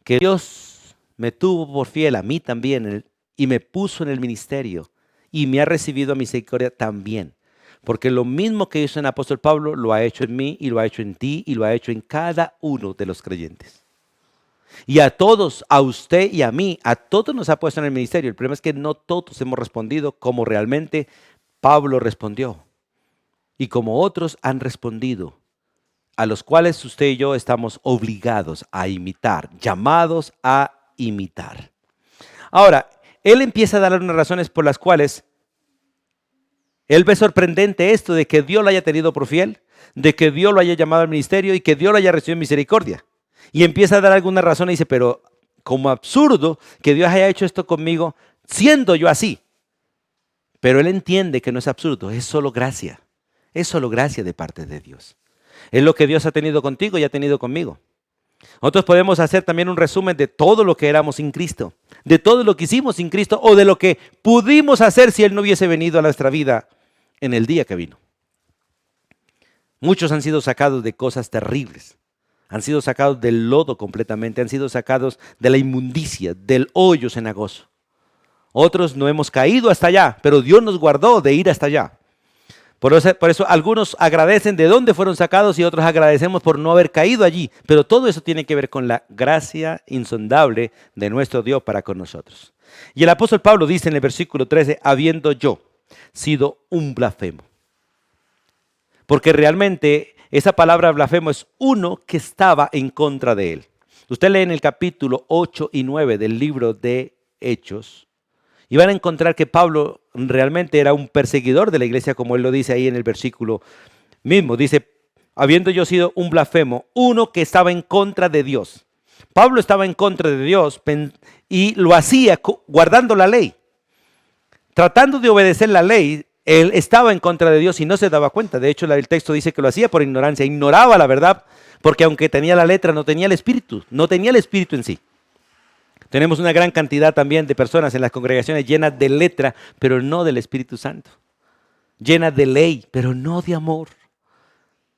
Speaker 1: que Dios me tuvo por fiel a mí también y me puso en el ministerio. Y me ha recibido a misericordia también. Porque lo mismo que hizo en el apóstol Pablo, lo ha hecho en mí y lo ha hecho en ti y lo ha hecho en cada uno de los creyentes. Y a todos, a usted y a mí, a todos nos ha puesto en el ministerio. El problema es que no todos hemos respondido como realmente Pablo respondió. Y como otros han respondido, a los cuales usted y yo estamos obligados a imitar, llamados a imitar. Ahora, él empieza a dar unas razones por las cuales él ve sorprendente esto de que Dios lo haya tenido por fiel, de que Dios lo haya llamado al ministerio y que Dios lo haya recibido en misericordia. Y empieza a dar algunas razones y dice, pero como absurdo que Dios haya hecho esto conmigo siendo yo así. Pero él entiende que no es absurdo, es solo gracia de parte de Dios. Es lo que Dios ha tenido contigo y ha tenido conmigo. Nosotros podemos hacer también un resumen de todo lo que éramos sin Cristo, de todo lo que hicimos sin Cristo o de lo que pudimos hacer si Él no hubiese venido a nuestra vida en el día que vino. Muchos han sido sacados de cosas terribles, han sido sacados del lodo completamente, han sido sacados de la inmundicia, del hoyo cenagoso. Otros no hemos caído hasta allá, pero Dios nos guardó de ir hasta allá. Por eso algunos agradecen de dónde fueron sacados y otros agradecemos por no haber caído allí. Pero todo eso tiene que ver con la gracia insondable de nuestro Dios para con nosotros. Y el apóstol Pablo dice en el versículo 13, habiendo yo sido un blasfemo. Porque realmente esa palabra blasfemo es uno que estaba en contra de él. Usted lee en el capítulo 8 y 9 del libro de Hechos. Y van a encontrar que Pablo realmente era un perseguidor de la iglesia, como él lo dice ahí en el versículo mismo. Dice, habiendo yo sido un blasfemo, uno que estaba en contra de Dios. Pablo estaba en contra de Dios y lo hacía guardando la ley. Tratando de obedecer la ley, él estaba en contra de Dios y no se daba cuenta. De hecho, el texto dice que lo hacía por ignorancia. Ignoraba la verdad porque aunque tenía la letra, no tenía el espíritu. No tenía el espíritu en sí. Tenemos una gran cantidad también de personas en las congregaciones llenas de letra, pero no del Espíritu Santo. Llenas de ley, pero no de amor.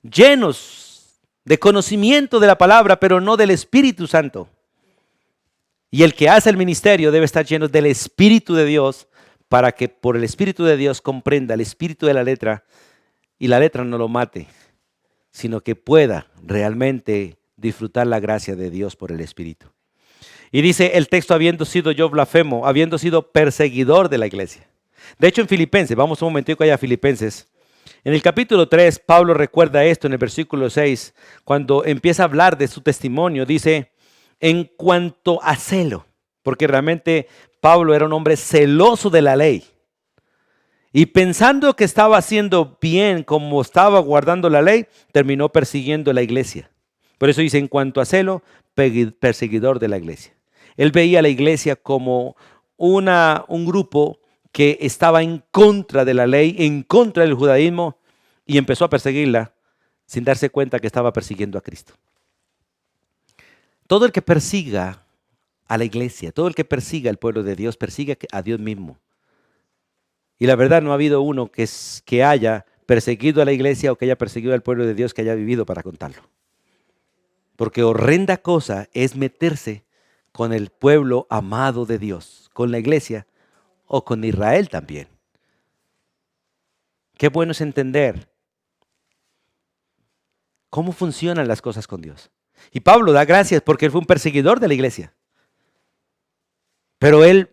Speaker 1: Llenos de conocimiento de la palabra, pero no del Espíritu Santo. Y el que hace el ministerio debe estar lleno del Espíritu de Dios para que por el Espíritu de Dios comprenda el espíritu de la letra y la letra no lo mate, sino que pueda realmente disfrutar la gracia de Dios por el Espíritu. Y dice el texto, habiendo sido yo blasfemo, habiendo sido perseguidor de la iglesia. De hecho, en Filipenses, vamos un momentico allá a Filipenses. En el capítulo 3, Pablo recuerda esto en el versículo 6, cuando empieza a hablar de su testimonio, dice, en cuanto a celo, porque realmente Pablo era un hombre celoso de la ley. Y pensando que estaba haciendo bien como estaba guardando la ley, terminó persiguiendo la iglesia. Por eso dice, en cuanto a celo, perseguidor de la iglesia. Él veía a la iglesia como un grupo que estaba en contra de la ley, en contra del judaísmo, y empezó a perseguirla sin darse cuenta que estaba persiguiendo a Cristo. Todo el que persiga a la iglesia, todo el que persiga al pueblo de Dios, persigue a Dios mismo. Y la verdad, no ha habido uno que haya perseguido a la iglesia o que haya perseguido al pueblo de Dios que haya vivido para contarlo. Porque horrenda cosa es meterse con el pueblo amado de Dios, con la iglesia o con Israel también. Qué bueno es entender cómo funcionan las cosas con Dios. Y Pablo da gracias porque él fue un perseguidor de la iglesia. Pero él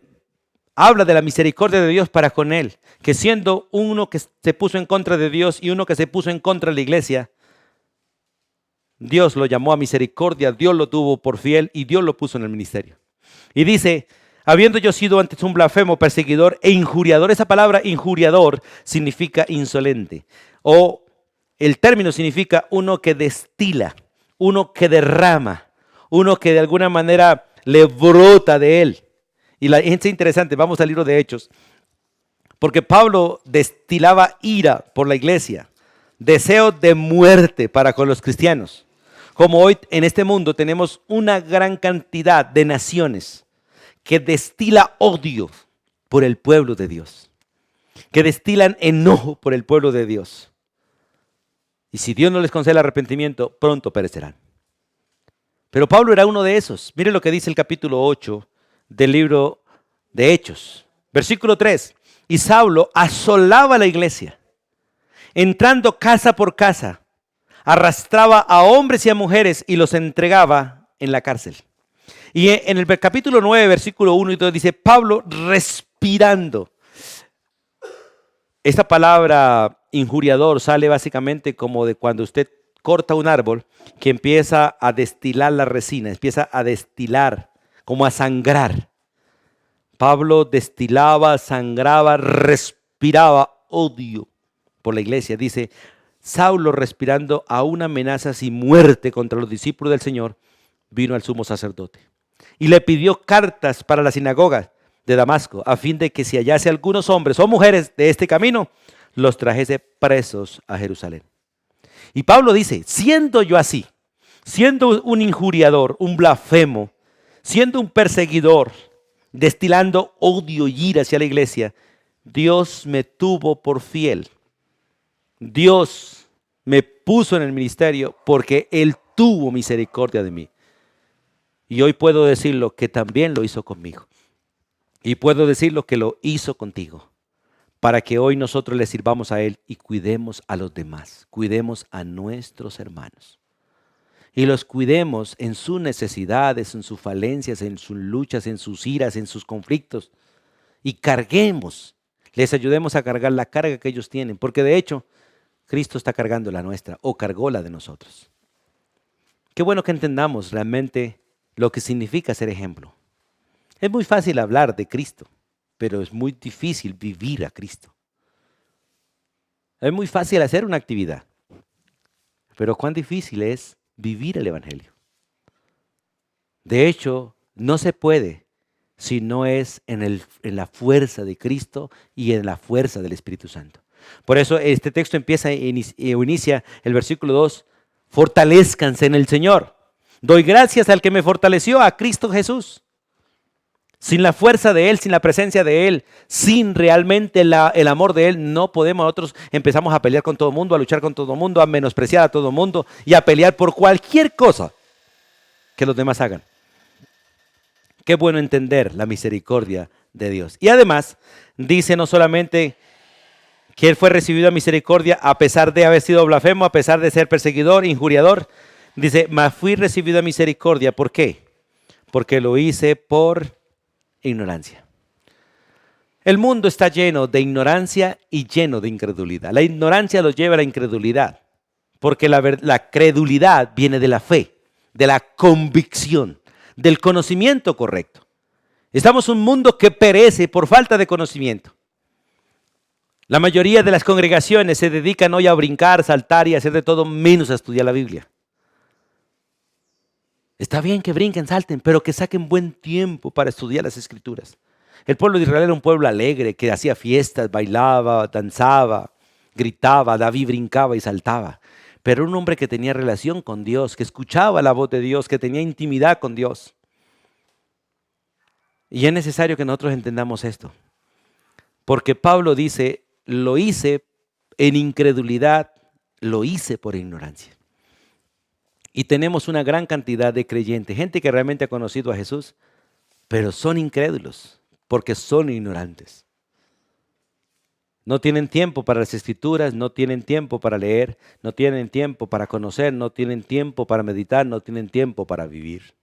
Speaker 1: habla de la misericordia de Dios para con él, que siendo uno que se puso en contra de Dios y uno que se puso en contra de la iglesia, Dios lo llamó a misericordia, Dios lo tuvo por fiel y Dios lo puso en el ministerio. Y dice, habiendo yo sido antes un blasfemo, perseguidor e injuriador, esa palabra injuriador significa insolente, o el término significa uno que destila, uno que derrama, uno que de alguna manera le brota de él. Y la gente es interesante, vamos al libro de Hechos, porque Pablo destilaba ira por la iglesia, deseo de muerte para con los cristianos. Como hoy en este mundo tenemos una gran cantidad de naciones que destila odio por el pueblo de Dios, que destilan enojo por el pueblo de Dios. Y si Dios no les concede el arrepentimiento, pronto perecerán. Pero Pablo era uno de esos. Mire lo que dice el capítulo 8 del libro de Hechos. Versículo 3. Y Saulo asolaba la iglesia, entrando casa por casa, arrastraba a hombres y a mujeres y los entregaba en la cárcel. Y en el capítulo 9, versículo 1 y 2 dice, Pablo respirando. Esta palabra injuriador sale básicamente como de cuando usted corta un árbol que empieza a destilar la resina, empieza a destilar, como a sangrar. Pablo destilaba, sangraba, respiraba odio por la iglesia. Dice, Saulo, respirando aún amenazas y muerte contra los discípulos del Señor, vino al sumo sacerdote y le pidió cartas para la sinagoga de Damasco, a fin de que si hallase algunos hombres o mujeres de este camino, los trajese presos a Jerusalén. Y Pablo dice, siendo yo así, siendo un injuriador, un blasfemo, siendo un perseguidor, destilando odio y ira hacia la iglesia, Dios me tuvo por fiel. Dios me puso en el ministerio porque Él tuvo misericordia de mí. Y hoy puedo decirlo que también lo hizo conmigo. Y puedo decirlo que lo hizo contigo. Para que hoy nosotros le sirvamos a Él y cuidemos a los demás. Cuidemos a nuestros hermanos. Y los cuidemos en sus necesidades, en sus falencias, en sus luchas, en sus iras, en sus conflictos. Y carguemos, les ayudemos a cargar la carga que ellos tienen. Porque de hecho, Cristo está cargando la nuestra o cargó la de nosotros. Qué bueno que entendamos realmente lo que significa ser ejemplo. Es muy fácil hablar de Cristo, pero es muy difícil vivir a Cristo. Es muy fácil hacer una actividad, pero cuán difícil es vivir el Evangelio. De hecho, no se puede si no es en la fuerza de Cristo y en la fuerza del Espíritu Santo. Por eso este texto empieza o inicia el versículo 2, fortalezcanse en el Señor. Doy gracias al que me fortaleció, a Cristo Jesús. Sin la fuerza de Él, sin la presencia de Él, sin realmente el amor de Él, no podemos. Nosotros empezamos a pelear con todo el mundo, a luchar con todo el mundo, a menospreciar a todo el mundo y a pelear por cualquier cosa que los demás hagan. Qué bueno entender la misericordia de Dios. Y además, dice no solamente que Él fue recibido a misericordia a pesar de haber sido blasfemo, a pesar de ser perseguidor, injuriador. Dice, mas fui recibido a misericordia. ¿Por qué? Porque lo hice por ignorancia. El mundo está lleno de ignorancia y lleno de incredulidad. La ignorancia los lleva a la incredulidad, porque la credulidad viene de la fe, de la convicción, del conocimiento correcto. Estamos en un mundo que perece por falta de conocimiento. La mayoría de las congregaciones se dedican hoy a brincar, saltar y hacer de todo menos a estudiar la Biblia. Está bien que brinquen, salten, pero que saquen buen tiempo para estudiar las Escrituras. El pueblo de Israel era un pueblo alegre, que hacía fiestas, bailaba, danzaba, gritaba, David brincaba y saltaba. Pero era un hombre que tenía relación con Dios, que escuchaba la voz de Dios, que tenía intimidad con Dios. Y es necesario que nosotros entendamos esto. Porque Pablo dice, lo hice en incredulidad, lo hice por ignorancia. Y tenemos una gran cantidad de creyentes, gente que realmente ha conocido a Jesús, pero son incrédulos porque son ignorantes. No tienen tiempo para las Escrituras, no tienen tiempo para leer, no tienen tiempo para conocer, no tienen tiempo para meditar, no tienen tiempo para vivir.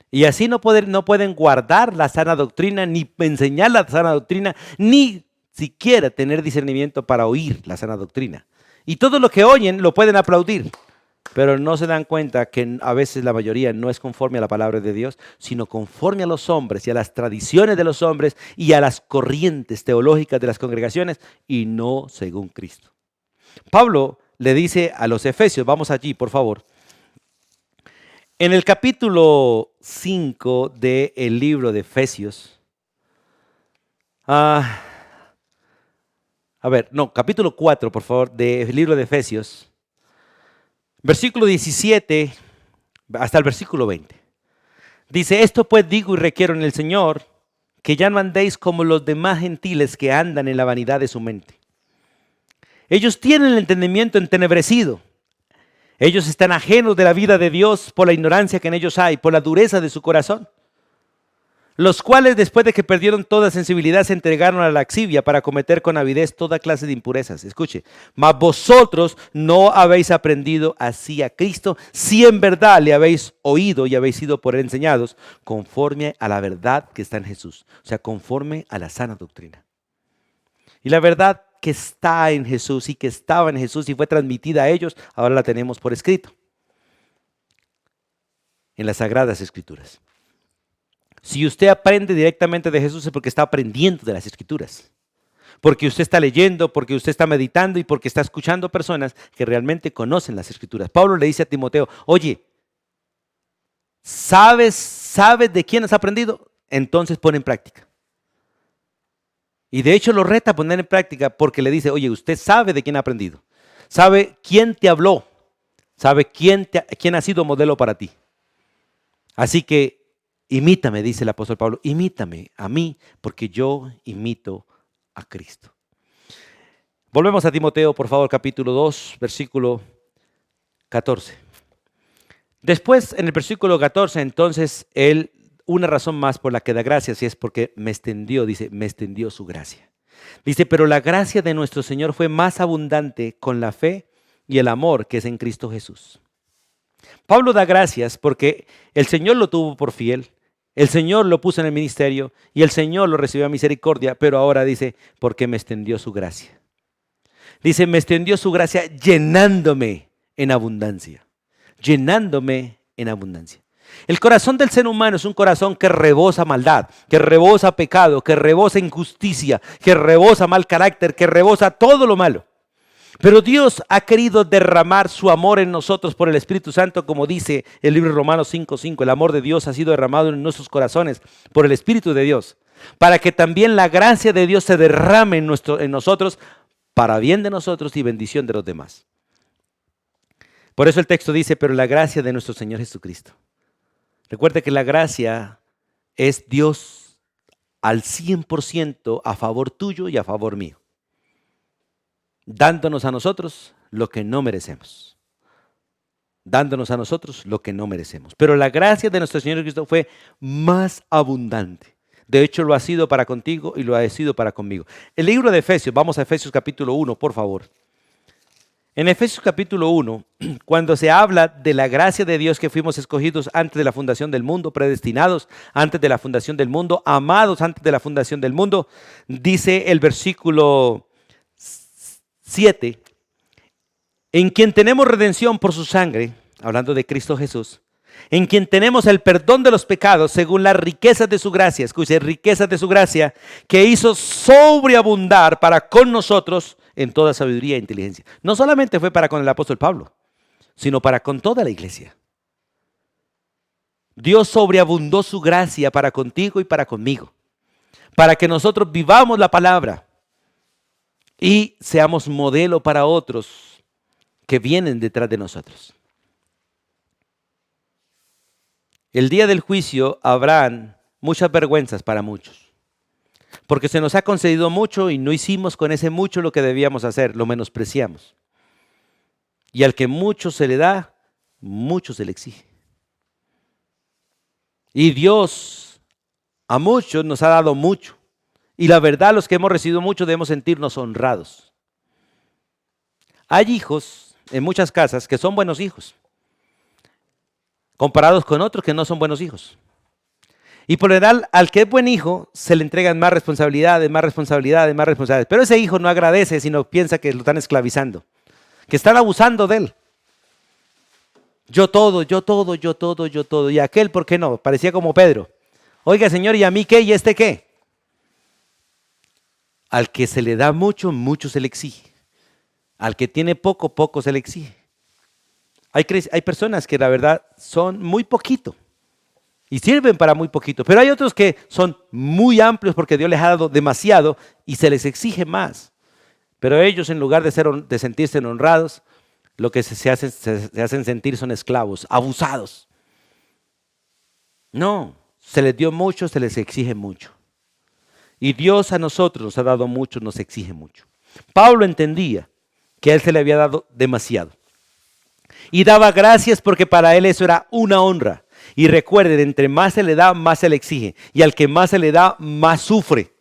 Speaker 1: Y así no pueden guardar la sana doctrina, ni enseñar la sana doctrina, ni siquiera tener discernimiento para oír la sana doctrina. Y todo lo que oyen lo pueden aplaudir, pero no se dan cuenta que a veces la mayoría no es conforme a la palabra de Dios, sino conforme a los hombres y a las tradiciones de los hombres y a las corrientes teológicas de las congregaciones y no según Cristo. Pablo le dice a los Efesios, vamos allí por favor, en el capítulo 5 del libro de Efesios, capítulo 4 por favor del libro de Efesios, versículo 17 hasta el versículo 20. Dice, esto pues digo y requiero en el Señor, que ya no andéis como los demás gentiles que andan en la vanidad de su mente. Ellos tienen el entendimiento entenebrecido. Ellos están ajenos de la vida de Dios por la ignorancia que en ellos hay, por la dureza de su corazón. Los cuales después de que perdieron toda sensibilidad se entregaron a la laxivia para cometer con avidez toda clase de impurezas. Escuche, mas vosotros no habéis aprendido así a Cristo, si en verdad le habéis oído y habéis sido por él enseñados, conforme a la verdad que está en Jesús. O sea, conforme a la sana doctrina. Y la verdad que está en Jesús y que estaba en Jesús y fue transmitida a ellos, ahora la tenemos por escrito en las Sagradas Escrituras. Si usted aprende directamente de Jesús es porque está aprendiendo de las Escrituras. Porque usted está leyendo, porque usted está meditando y porque está escuchando personas que realmente conocen las Escrituras. Pablo le dice a Timoteo, oye, ¿sabes de quién has aprendido? Entonces pon en práctica. Y de hecho lo reta a poner en práctica porque le dice, oye, usted sabe de quién ha aprendido. Sabe quién te habló. Sabe quién ha sido modelo para ti. Así que imítame, dice el apóstol Pablo, imítame a mí porque yo imito a Cristo. Volvemos a Timoteo, por favor, capítulo 2, versículo 14. Después, en el versículo 14, entonces, una razón más por la que da gracias y es porque me extendió su gracia. Dice, pero la gracia de nuestro Señor fue más abundante con la fe y el amor que es en Cristo Jesús. Pablo da gracias porque el Señor lo tuvo por fiel, el Señor lo puso en el ministerio y el Señor lo recibió a misericordia, pero ahora dice, porque me extendió su gracia. Dice, me extendió su gracia llenándome en abundancia, llenándome en abundancia. El corazón del ser humano es un corazón que rebosa maldad, que rebosa pecado, que rebosa injusticia, que rebosa mal carácter, que rebosa todo lo malo. Pero Dios ha querido derramar su amor en nosotros por el Espíritu Santo, como dice el libro de Romanos 5:5. El amor de Dios ha sido derramado en nuestros corazones por el Espíritu de Dios, para que también la gracia de Dios se derrame en nosotros, para bien de nosotros y bendición de los demás. Por eso el texto dice, pero la gracia de nuestro Señor Jesucristo. Recuerde que la gracia es Dios al 100% a favor tuyo y a favor mío, dándonos a nosotros lo que no merecemos. Dándonos a nosotros lo que no merecemos. Pero la gracia de nuestro Señor Jesucristo fue más abundante. De hecho, lo ha sido para contigo y lo ha sido para conmigo. El libro de Efesios, vamos a Efesios capítulo 1, por favor. En Efesios capítulo 1, cuando se habla de la gracia de Dios que fuimos escogidos antes de la fundación del mundo, predestinados antes de la fundación del mundo, amados antes de la fundación del mundo, dice el versículo 7, en quien tenemos redención por su sangre, hablando de Cristo Jesús, en quien tenemos el perdón de los pecados según las riquezas de su gracia, escuche, riquezas de su gracia, que hizo sobreabundar para con nosotros en toda sabiduría e inteligencia. No solamente fue para con el apóstol Pablo, sino para con toda la iglesia. Dios sobreabundó su gracia para contigo y para conmigo, para que nosotros vivamos la palabra y seamos modelo para otros que vienen detrás de nosotros. El día del juicio habrán muchas vergüenzas para muchos, porque se nos ha concedido mucho y no hicimos con ese mucho lo que debíamos hacer, lo menospreciamos. Y al que mucho se le da, mucho se le exige. Y Dios a muchos nos ha dado mucho. Y la verdad, los que hemos recibido mucho debemos sentirnos honrados. Hay hijos en muchas casas que son buenos hijos, comparados con otros que no son buenos hijos. Y por lo general, al que es buen hijo, se le entregan más responsabilidades, más responsabilidades, más responsabilidades. Pero ese hijo no agradece, sino piensa que lo están esclavizando, que están abusando de él. Yo todo, yo todo, yo todo, yo todo. Y aquel, ¿por qué no? Parecía como Pedro. Oiga, Señor, ¿y a mí qué? ¿Y este qué? Al que se le da mucho, mucho se le exige. Al que tiene poco, poco se le exige. Hay personas que la verdad son muy poquito y sirven para muy poquito, pero hay otros que son muy amplios porque Dios les ha dado demasiado y se les exige más. Pero ellos, en lugar de sentirse honrados, lo que se hacen sentir son esclavos, abusados. No, se les dio mucho, se les exige mucho. Y Dios a nosotros nos ha dado mucho, nos exige mucho. Pablo entendía que a él se le había dado demasiado. Y daba gracias porque para él eso era una honra. Y recuerden, entre más se le da, más se le exige. Y al que más se le da, más sufre.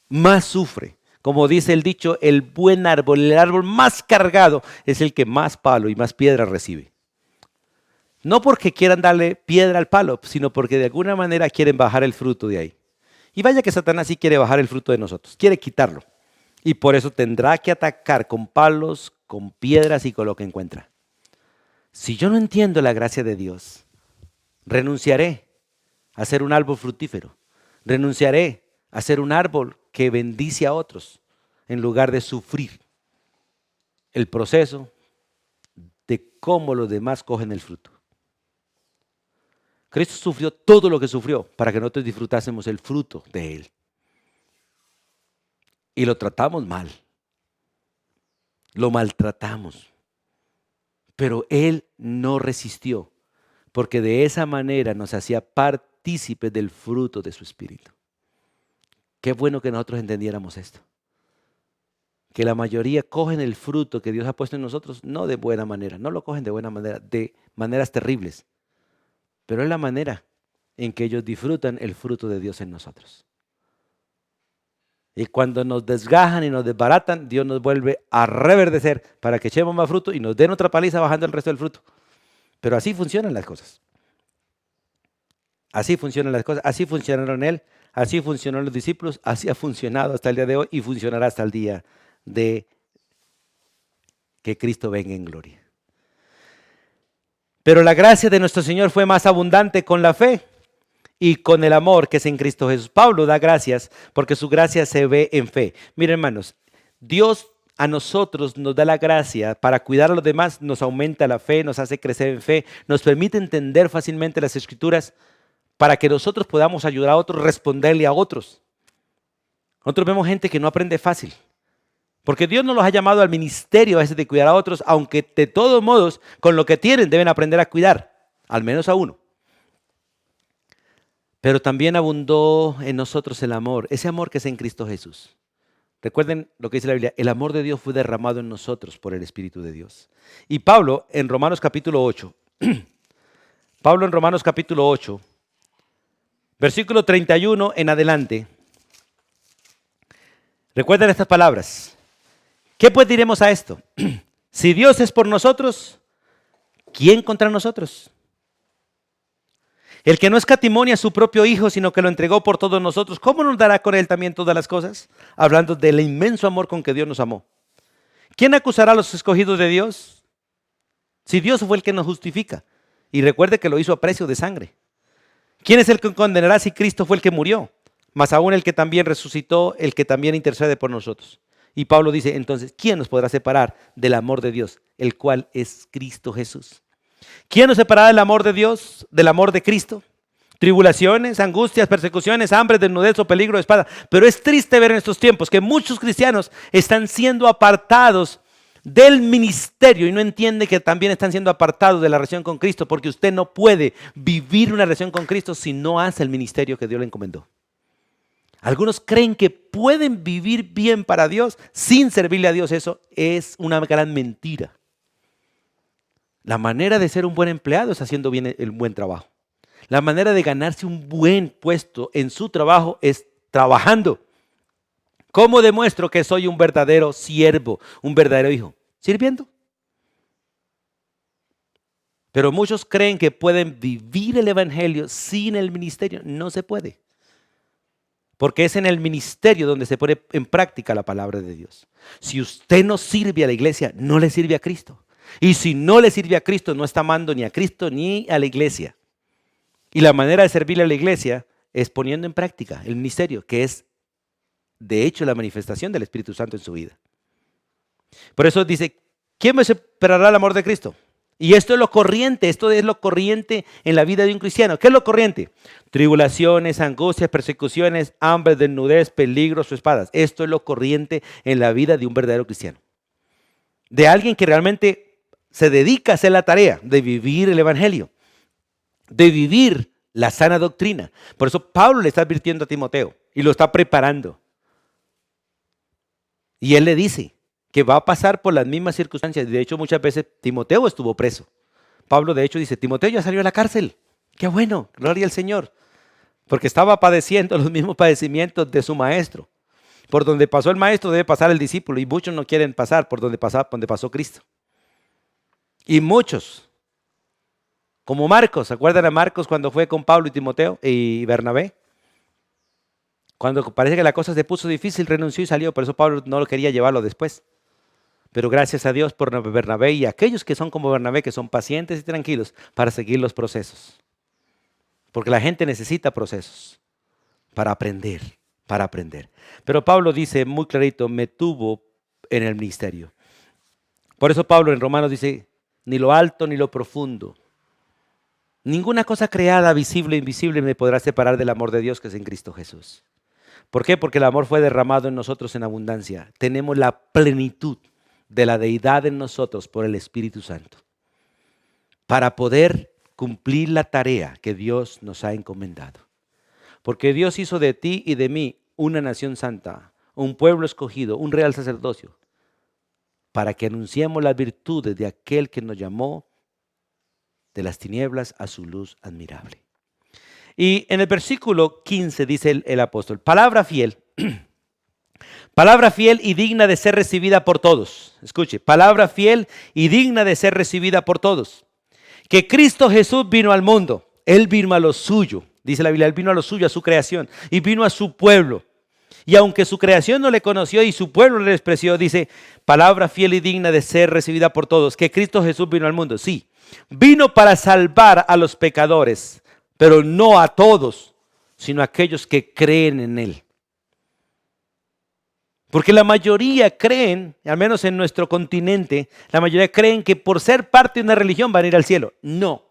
Speaker 1: Más sufre. Como dice el dicho, el buen árbol, el árbol más cargado, es el que más palo y más piedra recibe. No porque quieran darle piedra al palo, sino porque de alguna manera quieren bajar el fruto de ahí. Y vaya que Satanás sí quiere bajar el fruto de nosotros, quiere quitarlo. Y por eso tendrá que atacar con palos, con piedras y con lo que encuentra. Si yo no entiendo la gracia de Dios, renunciaré a ser un árbol fructífero. Renunciaré a ser un árbol que bendice a otros en lugar de sufrir el proceso de cómo los demás cogen el fruto. Cristo sufrió todo lo que sufrió para que nosotros disfrutásemos el fruto de Él. Y lo tratamos mal. Lo maltratamos. Pero Él no resistió, porque de esa manera nos hacía partícipes del fruto de su Espíritu. Qué bueno que nosotros entendiéramos esto. Que la mayoría cogen el fruto que Dios ha puesto en nosotros, no de buena manera, no lo cogen de buena manera, de maneras terribles. Pero es la manera en que ellos disfrutan el fruto de Dios en nosotros. Y cuando nos desgajan y nos desbaratan, Dios nos vuelve a reverdecer para que echemos más fruto y nos den otra paliza bajando el resto del fruto. Pero así funcionan las cosas. Así funcionan las cosas, así funcionaron Él, así funcionaron los discípulos, así ha funcionado hasta el día de hoy y funcionará hasta el día de que Cristo venga en gloria. Pero la gracia de nuestro Señor fue más abundante con la fe y con el amor que es en Cristo Jesús. Pablo da gracias porque su gracia se ve en fe. Miren, hermanos, Dios a nosotros nos da la gracia para cuidar a los demás, nos aumenta la fe, nos hace crecer en fe, nos permite entender fácilmente las Escrituras para que nosotros podamos ayudar a otros, responderle a otros. Nosotros vemos gente que no aprende fácil, porque Dios no los ha llamado al ministerio a veces de cuidar a otros, aunque de todos modos, con lo que tienen deben aprender a cuidar, al menos a uno. Pero también abundó en nosotros el amor, ese amor que es en Cristo Jesús. Recuerden lo que dice la Biblia, el amor de Dios fue derramado en nosotros por el Espíritu de Dios. Y Pablo en Romanos capítulo 8, Pablo en Romanos capítulo 8, versículo 31 en adelante, recuerden estas palabras. ¿Qué pues diremos a esto? Si Dios es por nosotros, ¿quién contra nosotros? El que no escatimó a su propio Hijo, sino que lo entregó por todos nosotros, ¿cómo nos dará con Él también todas las cosas? Hablando del inmenso amor con que Dios nos amó. ¿Quién acusará a los escogidos de Dios? Si Dios fue el que nos justifica. Y recuerde que lo hizo a precio de sangre. ¿Quién es el que condenará si Cristo fue el que murió? Más aún el que también resucitó, el que también intercede por nosotros. Y Pablo dice, entonces, ¿quién nos podrá separar del amor de Dios? El cual es Cristo Jesús. ¿Quién nos separará del amor de Dios, del amor de Cristo? Tribulaciones, angustias, persecuciones, hambre, desnudez o peligro de espada. Pero es triste ver en estos tiempos que muchos cristianos están siendo apartados del ministerio y no entiende que también están siendo apartados de la relación con Cristo, porque usted no puede vivir una relación con Cristo si no hace el ministerio que Dios le encomendó. Algunos creen que pueden vivir bien para Dios sin servirle a Dios. Eso es una gran mentira. La manera de ser un buen empleado es haciendo bien el buen trabajo. La manera de ganarse un buen puesto en su trabajo es trabajando. ¿Cómo demuestro que soy un verdadero siervo, un verdadero hijo? Sirviendo. Pero muchos creen que pueden vivir el evangelio sin el ministerio. No se puede. Porque es en el ministerio donde se pone en práctica la palabra de Dios. Si usted no sirve a la iglesia, no le sirve a Cristo. Y si no le sirve a Cristo, no está amando ni a Cristo ni a la iglesia. Y la manera de servirle a la iglesia es poniendo en práctica el ministerio, que es de hecho la manifestación del Espíritu Santo en su vida. Por eso dice, ¿quién me separará del amor de Cristo? Y esto es lo corriente en la vida de un cristiano. ¿Qué es lo corriente? Tribulaciones, angustias, persecuciones, hambre, desnudez, peligros o espadas. Esto es lo corriente en la vida de un verdadero cristiano. De alguien que realmente se dedica a hacer la tarea de vivir el evangelio, de vivir la sana doctrina. Por eso Pablo le está advirtiendo a Timoteo y lo está preparando. Y él le dice que va a pasar por las mismas circunstancias. De hecho, muchas veces Timoteo estuvo preso. Pablo, de hecho, dice, Timoteo ya salió de la cárcel. Qué bueno, gloria al Señor. Porque estaba padeciendo los mismos padecimientos de su maestro. Por donde pasó el maestro debe pasar el discípulo. Y muchos no quieren pasar por donde pasó Cristo. Y muchos, como Marcos, ¿se acuerdan a Marcos cuando fue con Pablo y Timoteo y Bernabé? Cuando parece que la cosa se puso difícil, renunció y salió. Por eso Pablo no lo quería llevarlo después. Pero gracias a Dios por Bernabé y aquellos que son como Bernabé, que son pacientes y tranquilos para seguir los procesos. Porque la gente necesita procesos para aprender, para aprender. Pero Pablo dice muy clarito, me tuvo en el ministerio. Por eso Pablo en Romanos dice, ni lo alto ni lo profundo, ninguna cosa creada, visible o invisible, me podrá separar del amor de Dios que es en Cristo Jesús. ¿Por qué? Porque el amor fue derramado en nosotros en abundancia. Tenemos la plenitud de la deidad en nosotros por el Espíritu Santo para poder cumplir la tarea que Dios nos ha encomendado. Porque Dios hizo de ti y de mí una nación santa, un pueblo escogido, un real sacerdocio, para que anunciemos las virtudes de aquel que nos llamó de las tinieblas a su luz admirable. Y en el versículo 15 dice el apóstol, palabra fiel y digna de ser recibida por todos. Escuche, palabra fiel y digna de ser recibida por todos. Que Cristo Jesús vino al mundo, Él vino a lo suyo, dice la Biblia, Él vino a lo suyo, a su creación, y vino a su pueblo. Y aunque su creación no le conoció y su pueblo le despreció, dice, palabra fiel y digna de ser recibida por todos. Que Cristo Jesús vino al mundo, sí, vino para salvar a los pecadores, pero no a todos, sino a aquellos que creen en Él. Porque la mayoría creen, al menos en nuestro continente, la mayoría creen que por ser parte de una religión van a ir al cielo. No,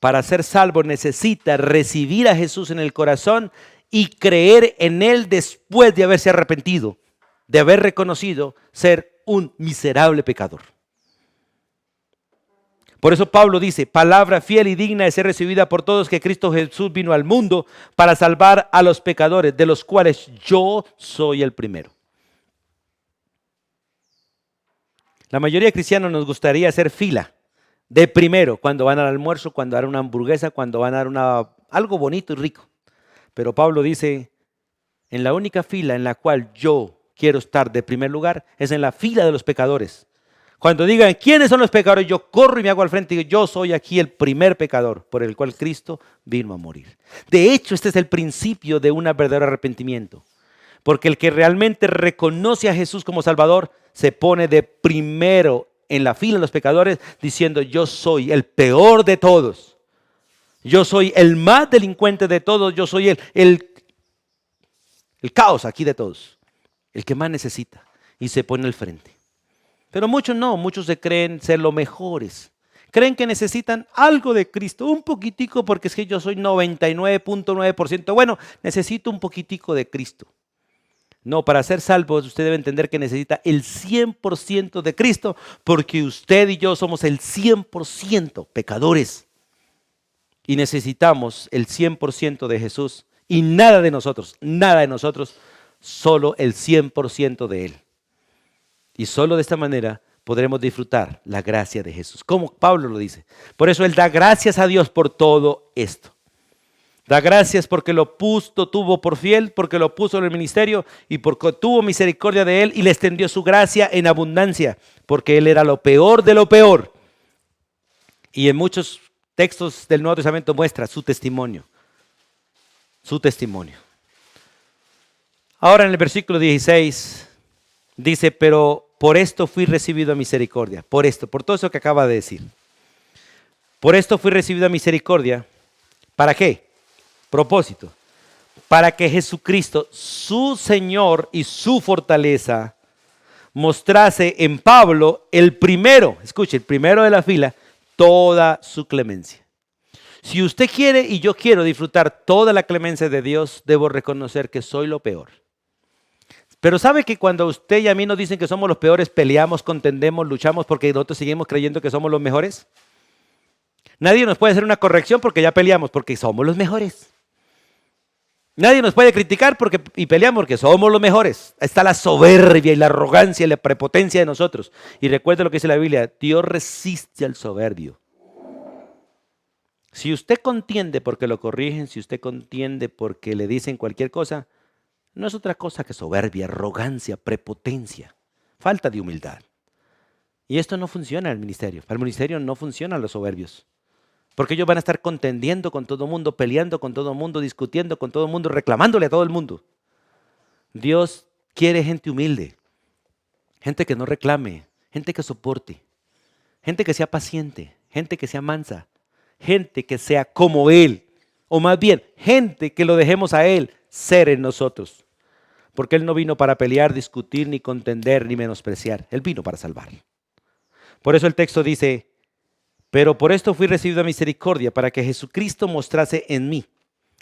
Speaker 1: para ser salvo necesita recibir a Jesús en el corazón y creer en Él después de haberse arrepentido, de haber reconocido ser un miserable pecador. Por eso Pablo dice, palabra fiel y digna de ser recibida por todos, que Cristo Jesús vino al mundo para salvar a los pecadores, de los cuales yo soy el primero. La mayoría de cristianos nos gustaría hacer fila de primero, cuando van al almuerzo, cuando van a una hamburguesa, cuando van a algo bonito y rico. Pero Pablo dice, en la única fila en la cual yo quiero estar de primer lugar, es en la fila de los pecadores. Cuando digan, ¿quiénes son los pecadores? Yo corro y me hago al frente y digo, yo soy aquí el primer pecador por el cual Cristo vino a morir. De hecho, este es el principio de un verdadero arrepentimiento. Porque el que realmente reconoce a Jesús como Salvador se pone de primero en la fila de los pecadores diciendo, yo soy el peor de todos. Yo soy el más delincuente de todos. Yo soy el caos aquí de todos. El que más necesita. Y se pone al frente. Pero muchos no, muchos se creen ser los mejores. Creen que necesitan algo de Cristo, un poquitico, porque es que yo soy 99.9%. Bueno, necesito un poquitico de Cristo. No, para ser salvos usted debe entender que necesita el 100% de Cristo, porque usted y yo somos el 100% pecadores. Y necesitamos el 100% de Jesús y nada de nosotros, solo el 100% de Él. Y solo de esta manera podremos disfrutar la gracia de Jesús, como Pablo lo dice. Por eso él da gracias a Dios por todo esto. Da gracias porque lo tuvo por fiel, porque lo puso en el ministerio y porque tuvo misericordia de él y le extendió su gracia en abundancia, porque él era lo peor de lo peor. Y en muchos textos del Nuevo Testamento muestra su testimonio. Su testimonio. Ahora en el versículo 16 dice, pero por esto fui recibido a misericordia. Por todo eso que acaba de decir. Por esto fui recibido a misericordia. ¿Para qué? Propósito. Para que Jesucristo, su Señor y su fortaleza, mostrase en Pablo el primero de la fila, toda su clemencia. Si usted quiere y yo quiero disfrutar toda la clemencia de Dios, debo reconocer que soy lo peor. Pero ¿sabe que cuando usted y a mí nos dicen que somos los peores, peleamos, contendemos, luchamos porque nosotros seguimos creyendo que somos los mejores? Nadie nos puede hacer una corrección porque ya peleamos, porque somos los mejores. Nadie nos puede criticar y peleamos porque somos los mejores. Está la soberbia y la arrogancia y la prepotencia de nosotros. Y recuerde lo que dice la Biblia, Dios resiste al soberbio. Si usted contiende porque lo corrigen, si usted contiende porque le dicen cualquier cosa, no es otra cosa que soberbia, arrogancia, prepotencia, falta de humildad. Y esto no funciona en el ministerio. Para el ministerio no funcionan los soberbios. Porque ellos van a estar contendiendo con todo el mundo, peleando con todo el mundo, discutiendo con todo el mundo, reclamándole a todo el mundo. Dios quiere gente humilde, gente que no reclame, gente que soporte, gente que sea paciente, gente que sea mansa, gente que sea como Él. O más bien, gente que lo dejemos a Él ser en nosotros. Porque Él no vino para pelear, discutir, ni contender, ni menospreciar. Él vino para salvar. Por eso el texto dice, pero por esto fui recibido a misericordia, para que Jesucristo mostrase en mí,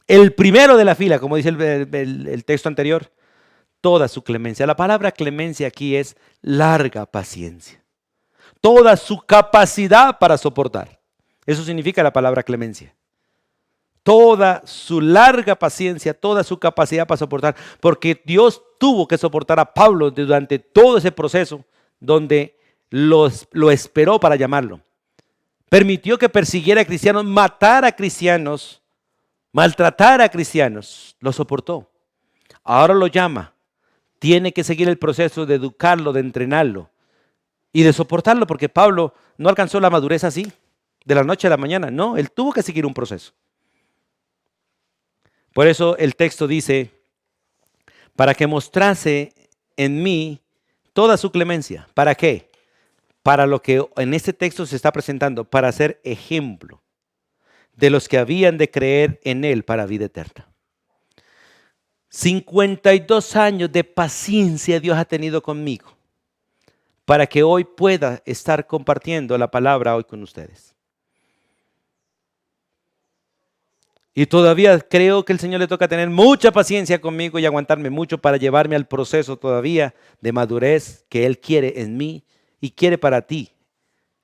Speaker 1: el primero de la fila, como dice el texto anterior, toda su clemencia. La palabra clemencia aquí es larga paciencia. Toda su capacidad para soportar. Eso significa la palabra clemencia. Toda su larga paciencia, toda su capacidad para soportar, porque Dios tuvo que soportar a Pablo durante todo ese proceso donde lo esperó para llamarlo. Permitió que persiguiera a cristianos, matara a cristianos, maltratara a cristianos, lo soportó. Ahora lo llama, tiene que seguir el proceso de educarlo, de entrenarlo y de soportarlo, porque Pablo no alcanzó la madurez así, de la noche a la mañana, no, él tuvo que seguir un proceso. Por eso el texto dice, para que mostrase en mí toda su clemencia. ¿Para qué? Para lo que en este texto se está presentando, para ser ejemplo de los que habían de creer en Él para vida eterna. 52 años de paciencia Dios ha tenido conmigo, para que hoy pueda estar compartiendo la palabra hoy con ustedes. Y todavía creo que el Señor le toca tener mucha paciencia conmigo y aguantarme mucho para llevarme al proceso todavía de madurez que Él quiere en mí y quiere para ti.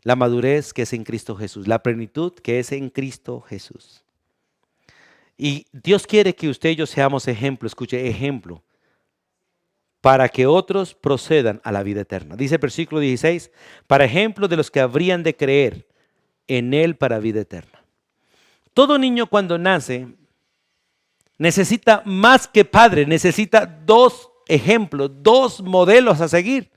Speaker 1: La madurez que es en Cristo Jesús, la plenitud que es en Cristo Jesús. Y Dios quiere que usted y yo seamos ejemplo, escuche, ejemplo, para que otros procedan a la vida eterna. Dice el versículo 16, para ejemplo de los que habrían de creer en Él para vida eterna. Todo niño cuando nace necesita más que padre, necesita dos ejemplos, dos modelos a seguir.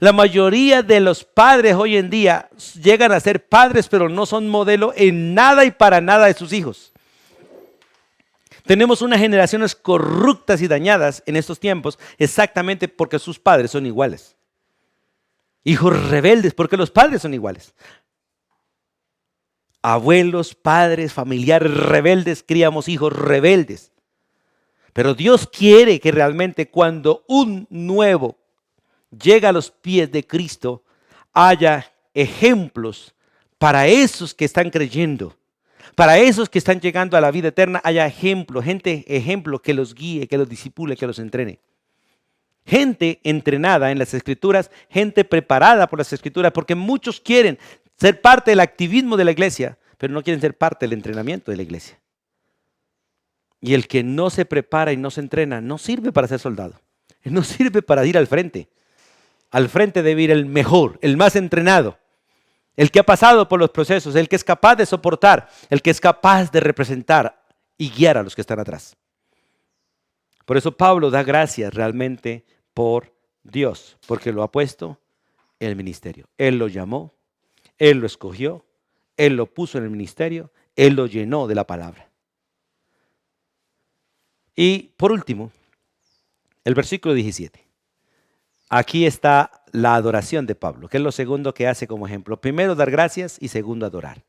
Speaker 1: La mayoría de los padres hoy en día llegan a ser padres, pero no son modelo en nada y para nada de sus hijos. Tenemos unas generaciones corruptas y dañadas en estos tiempos exactamente porque sus padres son iguales. Hijos rebeldes porque los padres son iguales. Abuelos, padres, familiares rebeldes, criamos hijos rebeldes. Pero Dios quiere que realmente cuando un nuevo llega a los pies de Cristo, haya ejemplos para esos que están creyendo. Para esos que están llegando a la vida eterna, haya ejemplo, gente ejemplo que los guíe, que los disipule, que los entrene. Gente entrenada en las Escrituras, gente preparada por las Escrituras, porque muchos quieren ser parte del activismo de la iglesia, pero no quieren ser parte del entrenamiento de la iglesia. Y el que no se prepara y no se entrena, no sirve para ser soldado. No sirve para ir al frente. Al frente debe ir el mejor, el más entrenado. El que ha pasado por los procesos, el que es capaz de soportar, el que es capaz de representar y guiar a los que están atrás. Por eso Pablo da gracias realmente por Dios, porque lo ha puesto en el ministerio. Él lo llamó, Él lo escogió, Él lo puso en el ministerio, Él lo llenó de la palabra. Y por último, el versículo 17. Aquí está la adoración de Pablo, que es lo segundo que hace como ejemplo. Primero, dar gracias y segundo, adorar.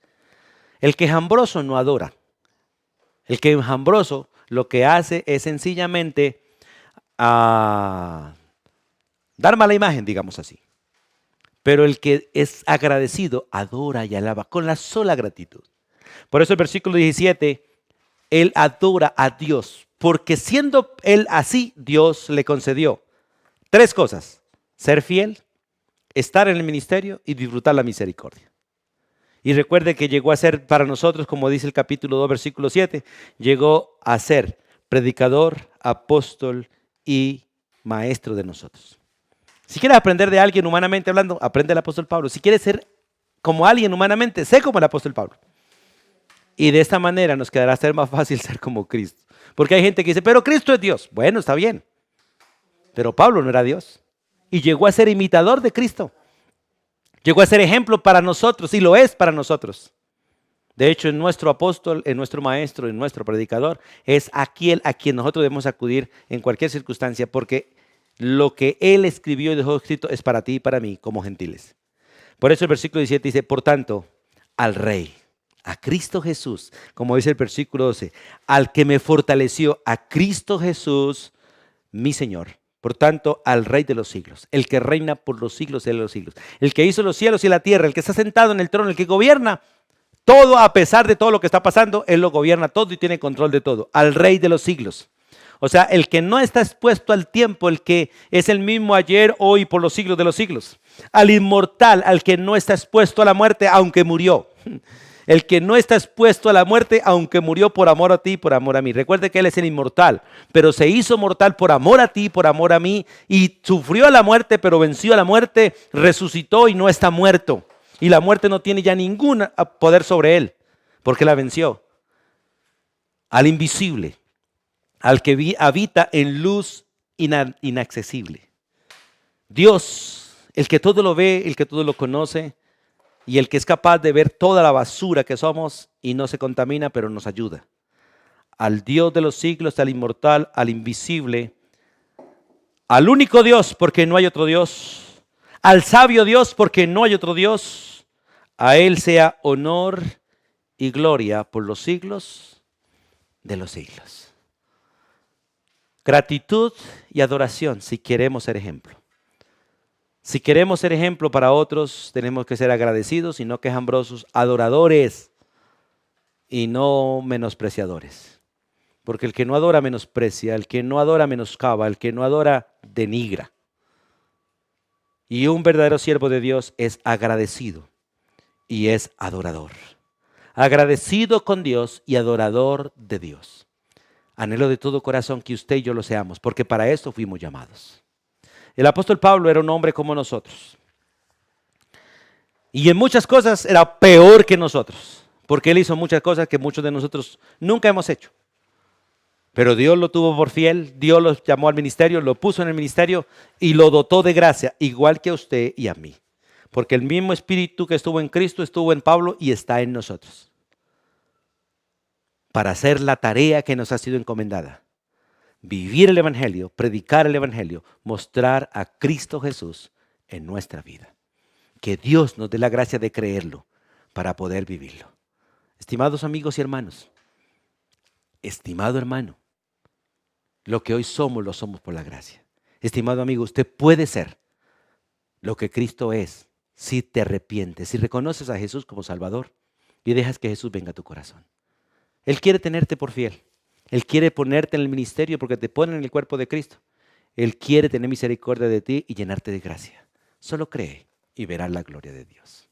Speaker 1: El quejambroso no adora. El quejambroso lo que hace es sencillamente dar mala imagen, digamos así. Pero el que es agradecido adora y alaba con la sola gratitud. Por eso el versículo 17, él adora a Dios, porque siendo él así, Dios le concedió tres cosas: ser fiel, estar en el ministerio y disfrutar la misericordia. Y recuerde que llegó a ser para nosotros, como dice el capítulo 2, versículo 7, llegó a ser predicador, apóstol y maestro de nosotros. Si quieres aprender de alguien humanamente hablando, aprende del apóstol Pablo. Si quieres ser como alguien humanamente, sé como el apóstol Pablo. Y de esta manera nos quedará ser más fácil ser como Cristo. Porque hay gente que dice, pero Cristo es Dios. Bueno, está bien. Pero Pablo no era Dios. Y llegó a ser imitador de Cristo. Llegó a ser ejemplo para nosotros y lo es para nosotros. De hecho, en nuestro apóstol, en nuestro maestro, en nuestro predicador, es aquel a quien nosotros debemos acudir en cualquier circunstancia, porque lo que él escribió y dejó escrito es para ti y para mí como gentiles. Por eso el versículo 17 dice, por tanto, al Rey, a Cristo Jesús, como dice el versículo 12, al que me fortaleció, a Cristo Jesús, mi Señor. Por tanto, al Rey de los siglos, el que reina por los siglos de los siglos, el que hizo los cielos y la tierra, el que está sentado en el trono, el que gobierna todo a pesar de todo lo que está pasando, Él lo gobierna todo y tiene control de todo, al Rey de los siglos. O sea, el que no está expuesto al tiempo, el que es el mismo ayer, hoy, por los siglos de los siglos. Al inmortal, al que no está expuesto a la muerte, aunque murió. El que no está expuesto a la muerte, aunque murió por amor a ti y por amor a mí. Recuerde que Él es el inmortal, pero se hizo mortal por amor a ti y por amor a mí. Y sufrió la muerte, pero venció a la muerte, resucitó y no está muerto. Y la muerte no tiene ya ningún poder sobre Él, porque la venció. Al invisible, al que habita en luz inaccesible. Dios, el que todo lo ve, el que todo lo conoce, y el que es capaz de ver toda la basura que somos y no se contamina, pero nos ayuda. Al Dios de los siglos, al inmortal, al invisible, al único Dios, porque no hay otro Dios, al sabio Dios, porque no hay otro Dios, a Él sea honor y gloria por los siglos de los siglos. Gratitud y adoración si queremos ser ejemplo. Si queremos ser ejemplo para otros, tenemos que ser agradecidos y no quejambrosos, adoradores y no menospreciadores. Porque el que no adora menosprecia, el que no adora menoscaba, el que no adora denigra. Y un verdadero siervo de Dios es agradecido y es adorador. Agradecido con Dios y adorador de Dios. Anhelo de todo corazón que usted y yo lo seamos, porque para esto fuimos llamados. El apóstol Pablo era un hombre como nosotros. Y en muchas cosas era peor que nosotros, porque él hizo muchas cosas que muchos de nosotros nunca hemos hecho. Pero Dios lo tuvo por fiel, Dios lo llamó al ministerio, lo puso en el ministerio y lo dotó de gracia, igual que a usted y a mí. Porque el mismo espíritu que estuvo en Cristo estuvo en Pablo y está en nosotros. Para hacer la tarea que nos ha sido encomendada. Vivir el Evangelio, predicar el Evangelio, mostrar a Cristo Jesús en nuestra vida. Que Dios nos dé la gracia de creerlo para poder vivirlo. Estimados amigos y hermanos, estimado hermano, lo que hoy somos, lo somos por la gracia. Estimado amigo, usted puede ser lo que Cristo es si te arrepientes, si reconoces a Jesús como Salvador y dejas que Jesús venga a tu corazón. Él quiere tenerte por fiel. Él quiere ponerte en el ministerio porque te pone en el cuerpo de Cristo. Él quiere tener misericordia de ti y llenarte de gracia. Solo cree y verás la gloria de Dios.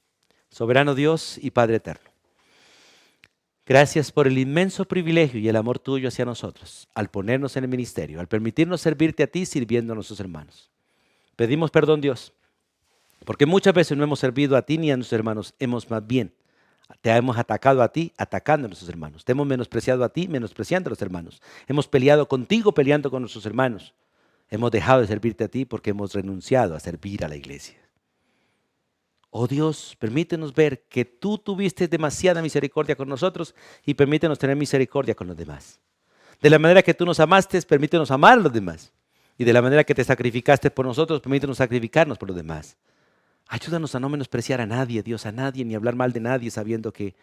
Speaker 1: Soberano Dios y Padre eterno, gracias por el inmenso privilegio y el amor tuyo hacia nosotros, al ponernos en el ministerio, al permitirnos servirte a ti sirviendo a nuestros hermanos. Pedimos perdón, Dios, porque muchas veces no hemos servido a ti ni a nuestros hermanos, hemos más bien te hemos atacado a ti, atacando a nuestros hermanos. Te hemos menospreciado a ti, menospreciando a los hermanos. Hemos peleado contigo, peleando con nuestros hermanos. Hemos dejado de servirte a ti porque hemos renunciado a servir a la iglesia. Oh Dios, permítenos ver que tú tuviste demasiada misericordia con nosotros y permítenos tener misericordia con los demás. De la manera que tú nos amaste, permítenos amar a los demás. Y de la manera que te sacrificaste por nosotros, permítenos sacrificarnos por los demás. Ayúdanos a no menospreciar a nadie, Dios, a nadie, ni hablar mal de nadie, sabiendo que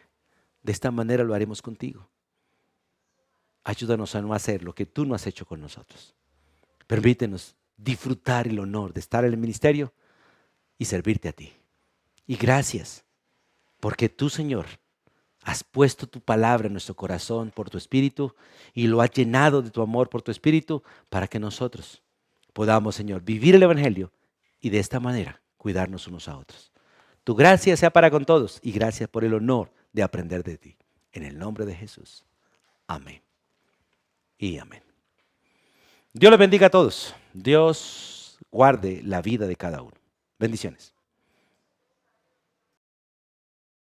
Speaker 1: de esta manera lo haremos contigo. Ayúdanos a no hacer lo que tú no has hecho con nosotros. Permítenos disfrutar el honor de estar en el ministerio y servirte a ti. Y gracias, porque tú, Señor, has puesto tu palabra en nuestro corazón por tu Espíritu y lo has llenado de tu amor por tu Espíritu para que nosotros podamos, Señor, vivir el Evangelio y de esta manera cuidarnos unos a otros. Tu gracia sea para con todos y gracias por el honor de aprender de ti. En el nombre de Jesús. Amén. Y amén. Dios les bendiga a todos. Dios guarde la vida de cada uno. Bendiciones.